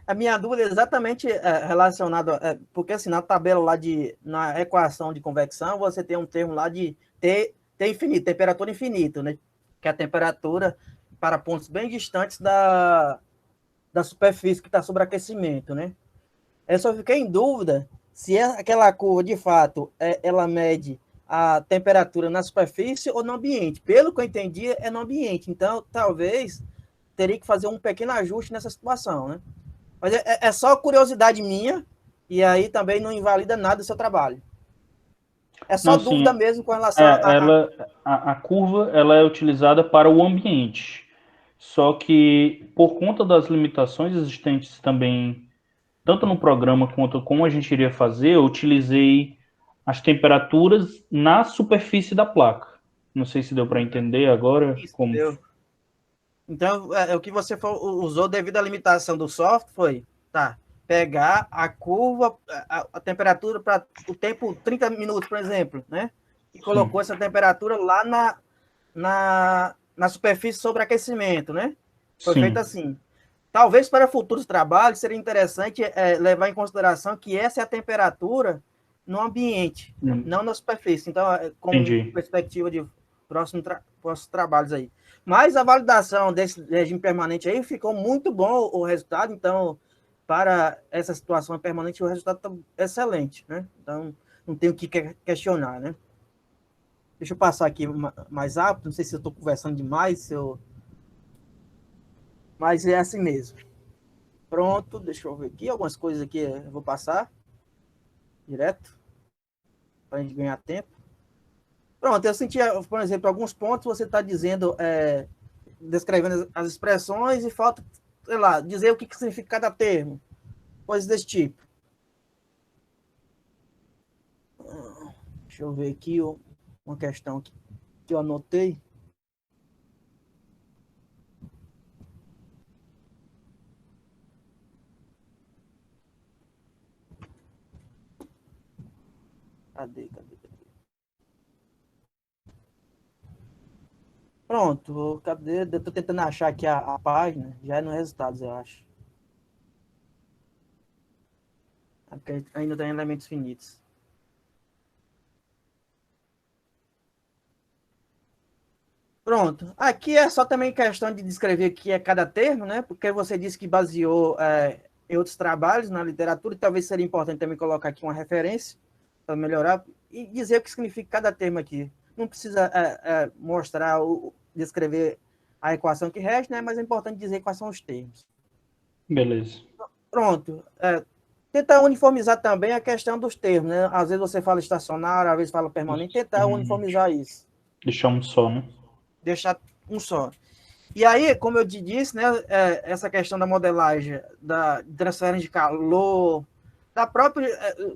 A minha dúvida é exatamente relacionada, porque assim, na tabela lá na equação de convecção, você tem um termo lá de T infinito, temperatura infinita, né? Que é a temperatura para pontos bem distantes da superfície que está sob aquecimento, né? Eu só fiquei em dúvida se aquela curva, de fato, ela mede a temperatura na superfície ou no ambiente. Pelo que eu entendi, é no ambiente. Então, talvez, teria que fazer um pequeno ajuste nessa situação, né? Mas é só curiosidade minha, e aí também não invalida nada do seu trabalho. É só Não, dúvida sim, mesmo com relação a curva ela é utilizada para o ambiente. Só que, por conta das limitações existentes também, tanto no programa quanto como a gente iria fazer, eu utilizei as temperaturas na superfície da placa. Não sei se deu para entender agora Isso, como. entendeu? Então, o que você usou devido à limitação do software foi, pegar a curva, a temperatura para o tempo 30 minutos, por exemplo, né? E colocou essa temperatura lá na superfície sobre aquecimento, né? Foi feito Sim, assim. Talvez para futuros trabalhos seria interessante levar em consideração que essa é a temperatura no ambiente, não na superfície. Então, como entendi. perspectiva de próximos trabalhos aí. Mas a validação desse regime permanente aí ficou muito bom o resultado. Então, para essa situação permanente, o resultado está excelente, né? Então, não tem o que questionar, né? Deixa eu passar aqui mais rápido. Não sei se eu estou conversando demais, mas é assim mesmo. Pronto, deixa eu ver aqui. Algumas coisas aqui eu vou passar direto para a gente ganhar tempo. Pronto, eu senti, por exemplo, alguns pontos você está dizendo, descrevendo as expressões e falta, sei lá, dizer o que significa cada termo. Coisas desse tipo. Deixa eu ver aqui uma questão que eu anotei. Cadê? Pronto, cadê? Eu tô tentando achar aqui a página, já é no resultados, eu acho. Porque ainda tem elementos finitos. Pronto. Aqui é só também questão de descrever o que é cada termo, né? Porque você disse que baseou em outros trabalhos na literatura, e talvez seria importante também colocar aqui uma referência para melhorar e dizer o que significa cada termo aqui. não precisa mostrar, descrever a equação que resta, né? Mas é importante dizer quais são os termos. Beleza. Pronto. Tentar uniformizar também a questão dos termos, né? Às vezes você fala estacionário, às vezes fala permanente, tentar uniformizar isso. Deixar um só, né? Deixar um só. E aí, como eu te disse, né, essa questão da modelagem, da transferência de calor, da própria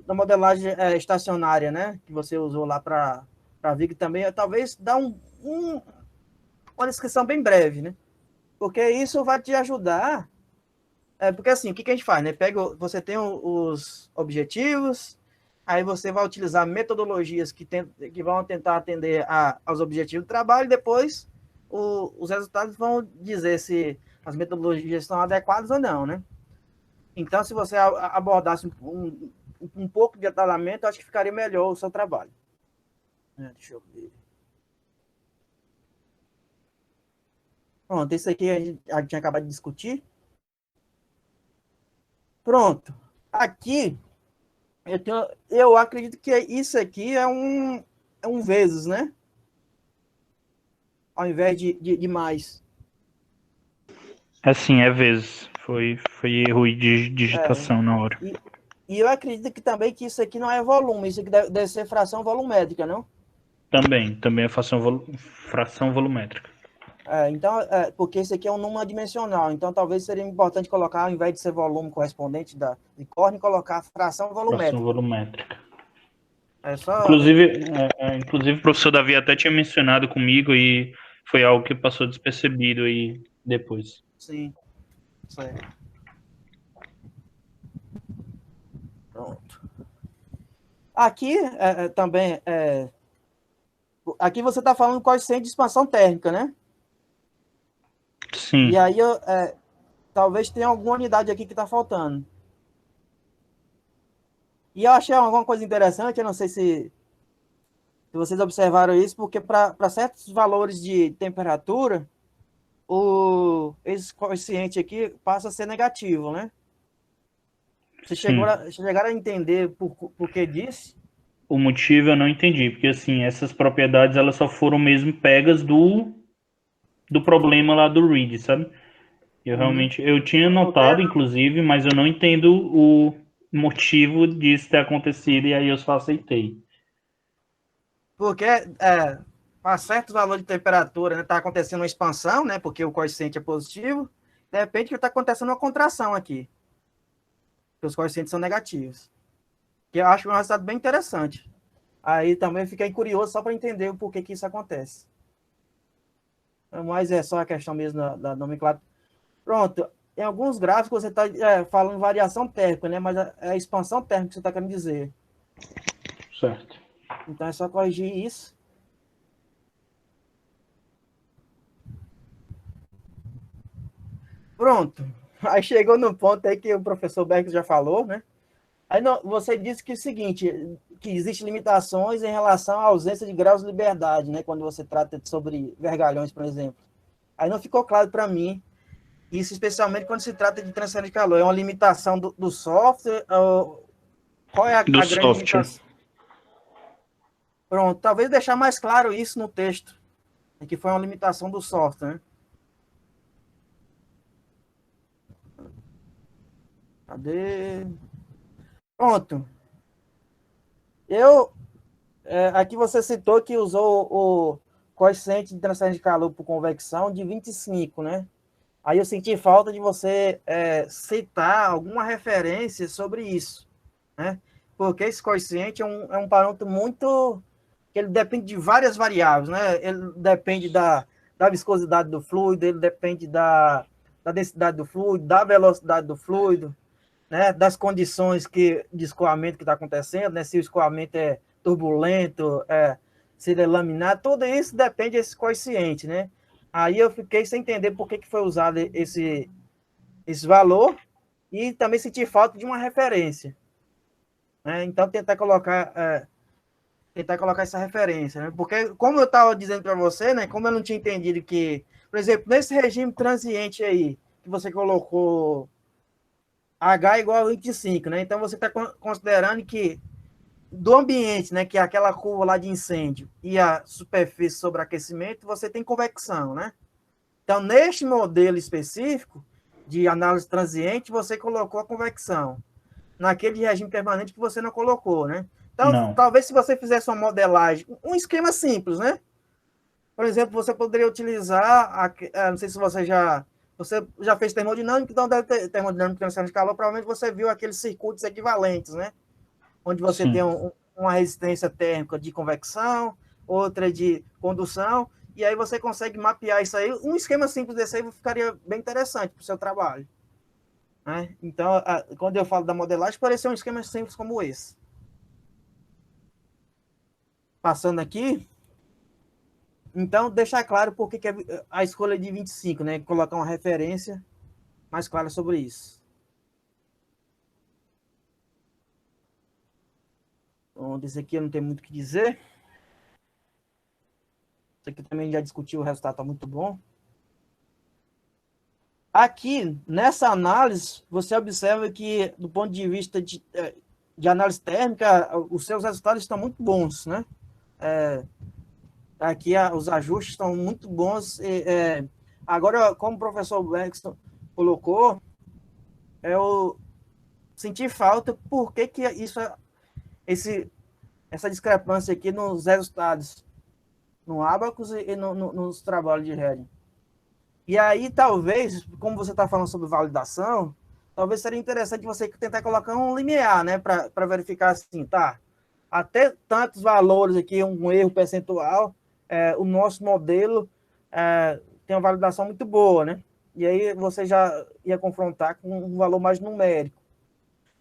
da modelagem estacionária, né, que você usou lá para ver que também talvez dá uma descrição bem breve, né? Porque isso vai te ajudar. Porque assim, o que a gente faz, né? Você tem os objetivos, aí você vai utilizar metodologias que vão tentar atender aos objetivos do trabalho, e depois os resultados vão dizer se as metodologias estão adequadas ou não, né? Então, se você abordasse um pouco de detalhamento, acho que ficaria melhor o seu trabalho. Deixa eu ver. Pronto, isso aqui a gente tinha acabado de discutir. Pronto. Aqui, eu acredito que isso aqui é um vezes, né? Ao invés de mais. Sim, é vezes. Foi erro de digitação na hora. E eu acredito que também que isso aqui não é volume, isso aqui deve ser fração volumétrica, não? Também é fração volumétrica. Então, porque esse aqui é um número adimensional, então talvez seria importante colocar, ao invés de ser volume correspondente de Corne, colocar fração volumétrica. Fração volumétrica. Só... Inclusive, o professor Davi até tinha mencionado comigo e foi algo que passou despercebido aí depois. Sim, certo. Pronto. Aqui também, aqui você está falando coeficiente de expansão térmica, né? Sim. E aí, talvez tenha alguma unidade aqui que está faltando. E eu achei alguma coisa interessante, eu não sei se vocês observaram isso, porque para certos valores de temperatura, esse coeficiente aqui passa a ser negativo, né? Vocês chegaram a entender por que disso? O motivo eu não entendi, porque assim, essas propriedades elas só foram mesmo pegas do problema lá do Reed, sabe? Eu tinha notado, inclusive, mas eu não entendo o motivo disso ter acontecido, e aí eu só aceitei. Porque para certos valores de temperatura, né, está acontecendo uma expansão, né, porque o coeficiente é positivo, de repente está acontecendo uma contração aqui, porque os coeficientes são negativos. Que eu acho um resultado bem interessante. Aí também fiquei curioso só para entender o porquê que isso acontece. Mas é só a questão mesmo da nomenclatura. Pronto. Em alguns gráficos você está falando variação térmica, né? Mas é a expansão térmica que você está querendo dizer. Certo. Então é só corrigir isso. Pronto. Aí chegou no ponto aí que o professor Beck já falou, né? Aí você disse que é o seguinte, que existem limitações em relação à ausência de graus de liberdade, né? Quando você trata sobre vergalhões, por exemplo. Aí não ficou claro para mim, isso especialmente quando se trata de transferência de calor. É uma limitação do software? Qual é a grande limitação? Pronto, talvez deixar mais claro isso no texto, que foi uma limitação do software, né? Cadê? Pronto. Aqui você citou que usou o coeficiente de transferência de calor por convecção de 25, né? Aí eu senti falta de você citar alguma referência sobre isso, né? Porque esse coeficiente é um parâmetro muito... ele depende de várias variáveis, né? Ele depende da viscosidade do fluido, ele depende da densidade do fluido, da velocidade do fluido, né? Das condições de escoamento que está acontecendo, né? Se o escoamento é turbulento, se ele é laminar, tudo isso depende desse coeficiente, né? Aí eu fiquei sem entender por que foi usado esse valor e também senti falta de uma referência, né? Então tentar colocar essa referência, né? Porque como eu estava dizendo para você, né? Como eu não tinha entendido que, por exemplo, nesse regime transiente aí que você colocou H igual a 25, né? Então você está considerando que do ambiente, né, que é aquela curva lá de incêndio, e a superfície sobre aquecimento, você tem convecção, né? Então, neste modelo específico de análise transiente, você colocou a convecção. Naquele de regime permanente que você não colocou, né? Então, Não. talvez se você fizesse uma modelagem, um esquema simples, né? Por exemplo, você poderia utilizar, não sei se você já fez termodinâmica, então deve ter termodinâmica de transição de calor, provavelmente você viu aqueles circuitos equivalentes, né? Onde você tem Sim. uma resistência térmica de convecção, outra de condução, e aí você consegue mapear isso aí. Um esquema simples desse aí ficaria bem interessante para o seu trabalho. Né? Então, quando eu falo da modelagem, pode ser um esquema simples como esse. Passando aqui, então, deixar claro por que a escolha de 25, né? Colocar uma referência mais clara sobre isso. Então, desse aqui eu não tenho muito o que dizer. Isso aqui também já discutiu, o resultado está muito bom. Aqui, nessa análise, você observa que, do ponto de vista de análise térmica, os seus resultados estão muito bons, né? Aqui os ajustes estão muito bons. Agora, como o professor Blackstone colocou, eu senti falta por que essa discrepância aqui nos resultados, no Abacus e nos trabalhos de Redding. E aí, talvez, como você está falando sobre validação, talvez seria interessante você tentar colocar um limiar, né, para verificar assim, tá, até tantos valores aqui, um erro percentual, o nosso modelo tem uma validação muito boa, né? E aí você já ia confrontar com um valor mais numérico.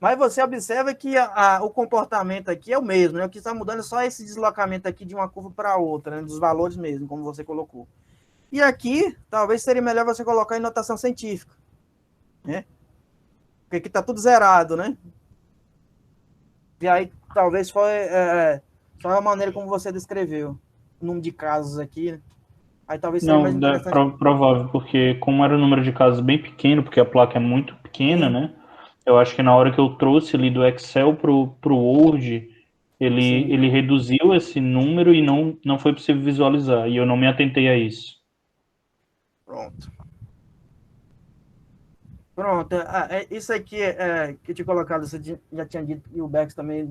Mas você observa que o comportamento aqui é o mesmo, né? O que está mudando é só esse deslocamento aqui de uma curva para outra, né? Dos valores mesmo, como você colocou. E aqui, talvez seria melhor você colocar em notação científica, né? Porque aqui está tudo zerado, né? E aí, talvez foi só a maneira como você descreveu o número de casos aqui, né? Aí talvez seria mais Não, é interessante. provável, porque como era o número de casos bem pequeno, porque a placa é muito pequena, Sim, né? Eu acho que na hora que eu trouxe ali do Excel pro Word, sim. ele reduziu esse número e não foi possível visualizar, e eu não me atentei a isso. Pronto. Pronto. Isso aqui que eu tinha colocado, você já tinha dito, e o Bex também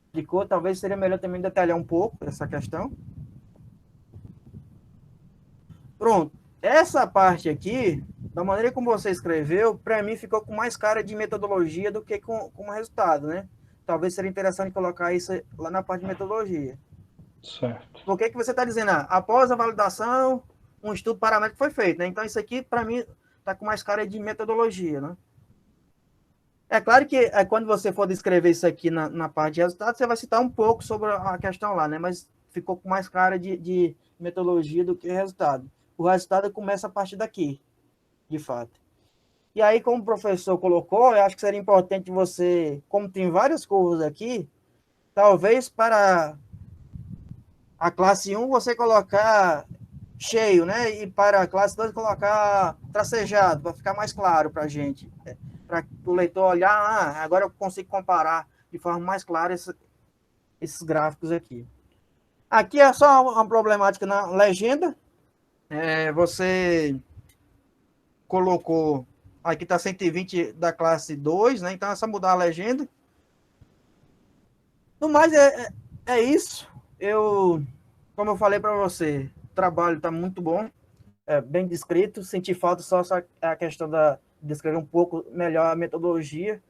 explicou, talvez seria melhor também detalhar um pouco essa questão. Pronto. Essa parte aqui, da maneira como você escreveu, para mim ficou com mais cara de metodologia do que com resultado, né? Talvez seria interessante colocar isso lá na parte de metodologia. Certo. Por que você está dizendo? Após a validação, um estudo paramétrico foi feito, né? Então, isso aqui, para mim, está com mais cara de metodologia, né? É claro que quando você for descrever isso aqui na parte de resultado, você vai citar um pouco sobre a questão lá, né? Mas ficou com mais cara de metodologia do que resultado. O resultado começa a partir daqui, de fato. E aí, como o professor colocou, eu acho que seria importante você, como tem várias curvas aqui, talvez para a classe 1 você colocar cheio, né? E para a classe 2 colocar tracejado, para ficar mais claro para a gente. Para o leitor olhar, agora eu consigo comparar de forma mais clara esses gráficos aqui. Aqui é só uma problemática na legenda. Você colocou, aqui está 120 da classe 2, né? Então é só mudar a legenda. No mais, é isso. Como eu falei para você, o trabalho está muito bom, bem descrito. Senti falta só a questão de descrever um pouco melhor a metodologia.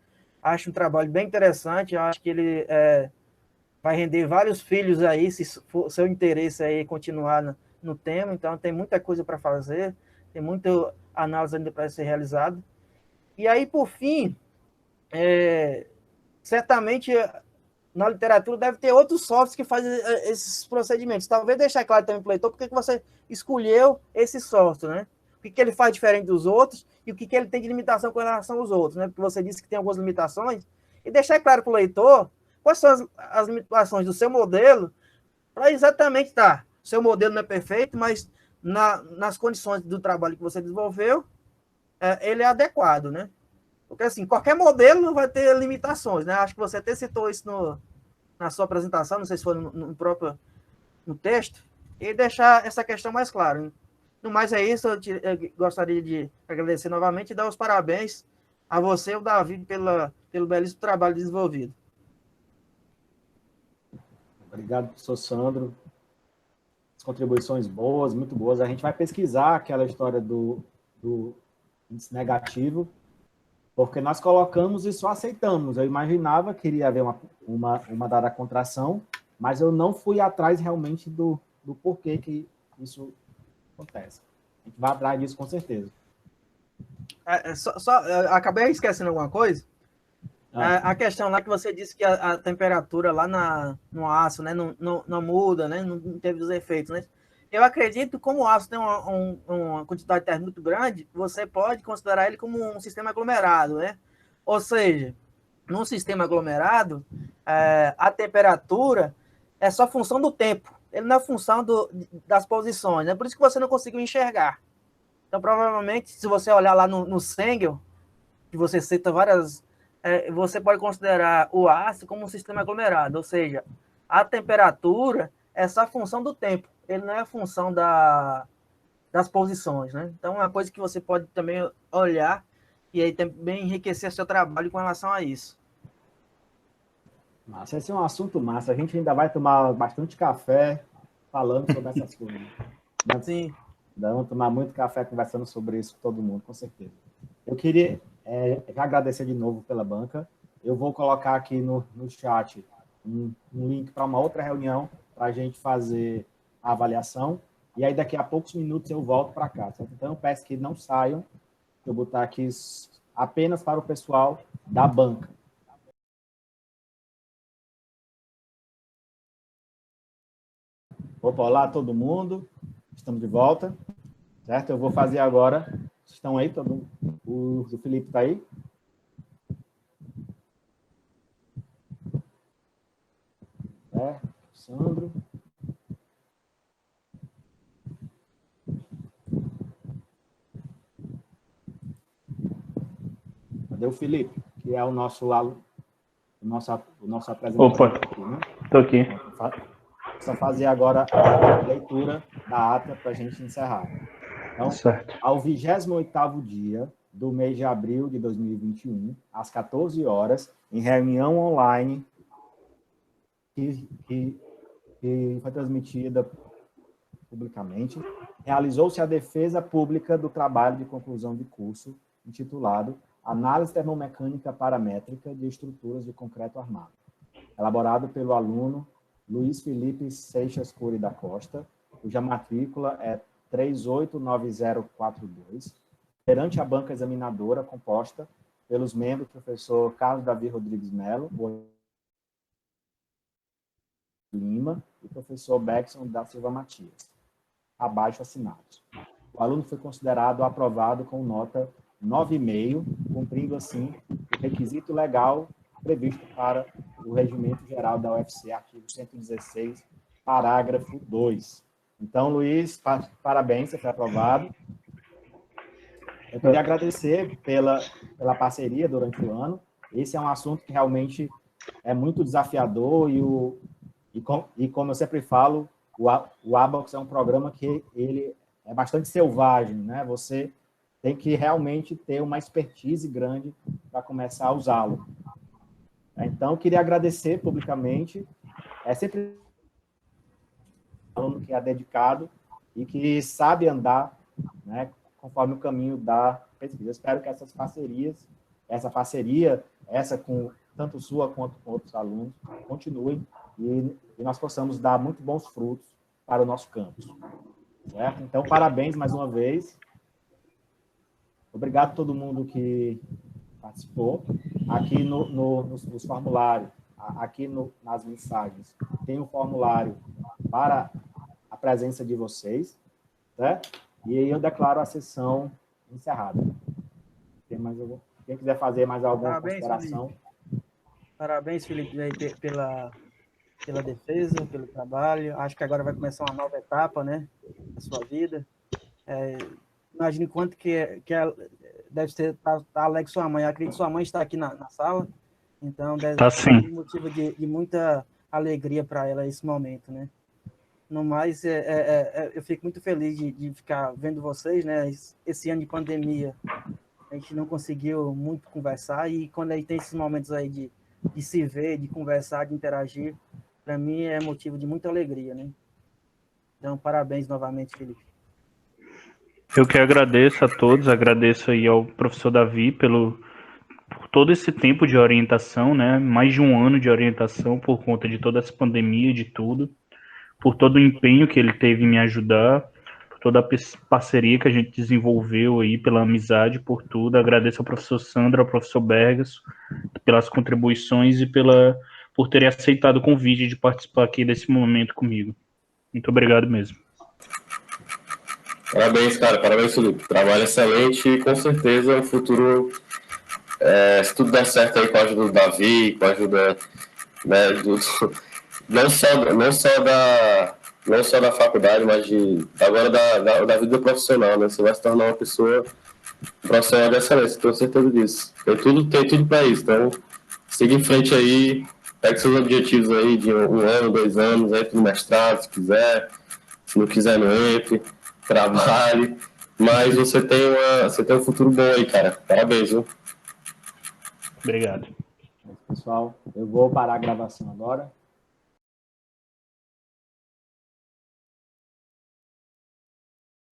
Acho um trabalho bem interessante. Acho que ele vai render vários filhos aí, se for seu interesse aí continuar no tema. Então, tem muita coisa para fazer, tem muita análise ainda para ser realizada. E aí, por fim, certamente na literatura deve ter outros softwares que fazem esses procedimentos. Talvez deixar claro também para o leitor por que você escolheu esse software, né? O que ele faz diferente dos outros e o que ele tem de limitação com relação aos outros, né? Porque você disse que tem algumas limitações. E deixar claro para o leitor quais são as limitações do seu modelo para exatamente seu modelo não é perfeito, mas nas condições do trabalho que você desenvolveu, ele é adequado, né? Porque, assim, qualquer modelo vai ter limitações, né? Acho que você até citou isso na sua apresentação, não sei se foi no próprio no texto, e deixar essa questão mais clara. No mais é isso, eu gostaria de agradecer novamente e dar os parabéns a você e o Davi pelo belíssimo trabalho desenvolvido. Obrigado, professor Sandro. As contribuições boas, muito boas. A gente vai pesquisar aquela história do índice negativo, porque nós colocamos e só aceitamos. Eu imaginava que iria haver uma dada contração, mas eu não fui atrás realmente do porquê que isso acontece. A gente vai atrás disso com certeza. Acabei esquecendo alguma coisa. A questão lá que você disse que a temperatura lá no aço, né, não muda, né, não teve os efeitos, né? Eu acredito que como o aço tem uma quantidade de terra muito grande, você pode considerar ele como um sistema aglomerado, né? Ou seja, num sistema aglomerado, a temperatura é só função do tempo, ele não é função das posições, né? Por isso que você não conseguiu enxergar. Então, provavelmente, se você olhar lá no Sengel, que você cita várias... você pode considerar o aço como um sistema aglomerado, ou seja, a temperatura é só função do tempo, ele não é função das posições, né? Então, é uma coisa que você pode também olhar e aí também enriquecer seu trabalho com relação a isso. Massa, esse é um assunto massa. A gente ainda vai tomar bastante café falando sobre essas coisas. Sim. Vamos tomar muito café conversando sobre isso com todo mundo, com certeza. Eu queria agradecer de novo pela banca. Eu vou colocar aqui no chat um link para uma outra reunião para a gente fazer a avaliação. E aí, daqui a poucos minutos, eu volto para cá. Certo? Então, eu peço que não saiam. Eu vou botar aqui apenas para o pessoal da banca. Opa, olá todo mundo. Estamos de volta. Certo? Eu vou fazer agora... Vocês estão aí? O Felipe está aí? Sandro. Cadê o Felipe? Que é o nosso aluno, o nosso apresentador. Opa, estou aqui. Só fazer agora a leitura da ata para a gente encerrar. Então, certo. Ao 28º dia do mês de abril de 2021, às 14 horas, em reunião online, que foi transmitida publicamente, realizou-se a defesa pública do trabalho de conclusão de curso, intitulado Análise Termomecânica Paramétrica de Estruturas de Concreto Armado, elaborado pelo aluno Luiz Felipe Seixas Cury da Costa, cuja matrícula é 389042, perante a banca examinadora composta pelos membros professor Carlos Davi Rodrigues Melo, Lima e professor Beckson da Silva Matias, abaixo assinados. O aluno foi considerado aprovado com nota 9,5, cumprindo assim o requisito legal previsto para o Regimento Geral da UFC, artigo 116, parágrafo 2. Então, Luiz, parabéns, você foi aprovado. Eu queria agradecer pela parceria durante o ano. Esse é um assunto que realmente é muito desafiador e como eu sempre falo, o Abax é um programa que ele é bastante selvagem, né? Você tem que realmente ter uma expertise grande para começar a usá-lo. Então, eu queria agradecer publicamente. É sempre um aluno que é dedicado e que sabe andar, né, conforme o caminho da pesquisa. Eu espero que essa parceria, com tanto sua quanto com outros alunos, continue e nós possamos dar muito bons frutos para o nosso campus. Certo? Então, parabéns mais uma vez. Obrigado a todo mundo que participou. Aqui nos formulários, aqui nas mensagens, tem um formulário para a presença de vocês, certo? E aí eu declaro a sessão encerrada. Quem quiser fazer mais alguma consideração? Parabéns, Felipe, pela defesa, pelo trabalho. Acho que agora vai começar uma nova etapa, né, da sua vida. Imagine quanto que deve ser tá alegre sua mãe. Eu acredito que sua mãe está aqui na sala, então deve ser um motivo de muita alegria para ela esse momento, né? No mais, eu fico muito feliz de ficar vendo vocês, né? Esse ano de pandemia, a gente não conseguiu muito conversar, e quando aí tem esses momentos aí de se ver, de conversar, de interagir, para mim é motivo de muita alegria, né? Então, parabéns novamente, Felipe. Eu que agradeço a todos, agradeço aí ao professor Davi por todo esse tempo de orientação, né? Mais de um ano de orientação por conta de toda essa pandemia, de tudo, por todo o empenho que ele teve em me ajudar, por toda a parceria que a gente desenvolveu aí, pela amizade, por tudo. Agradeço ao professor Sandro, ao professor Bergas, pelas contribuições e por terem aceitado o convite de participar aqui desse momento comigo. Muito obrigado mesmo. Parabéns, cara. Parabéns, Felipe. Trabalho excelente e com certeza o futuro, se tudo der certo aí com a ajuda do Davi, com a ajuda, né, não só da faculdade, mas agora da vida profissional, né? Você vai se tornar uma pessoa profissional de excelência, tenho certeza disso. Tem tudo para isso. Então, siga em frente aí, pegue seus objetivos aí de 1 ano, 2 anos, entre no mestrado, se quiser. Se não quiser, não entre. Trabalhe. Mas você tem um futuro bom aí, cara. Parabéns, viu? Obrigado. Pessoal, eu vou parar a gravação agora.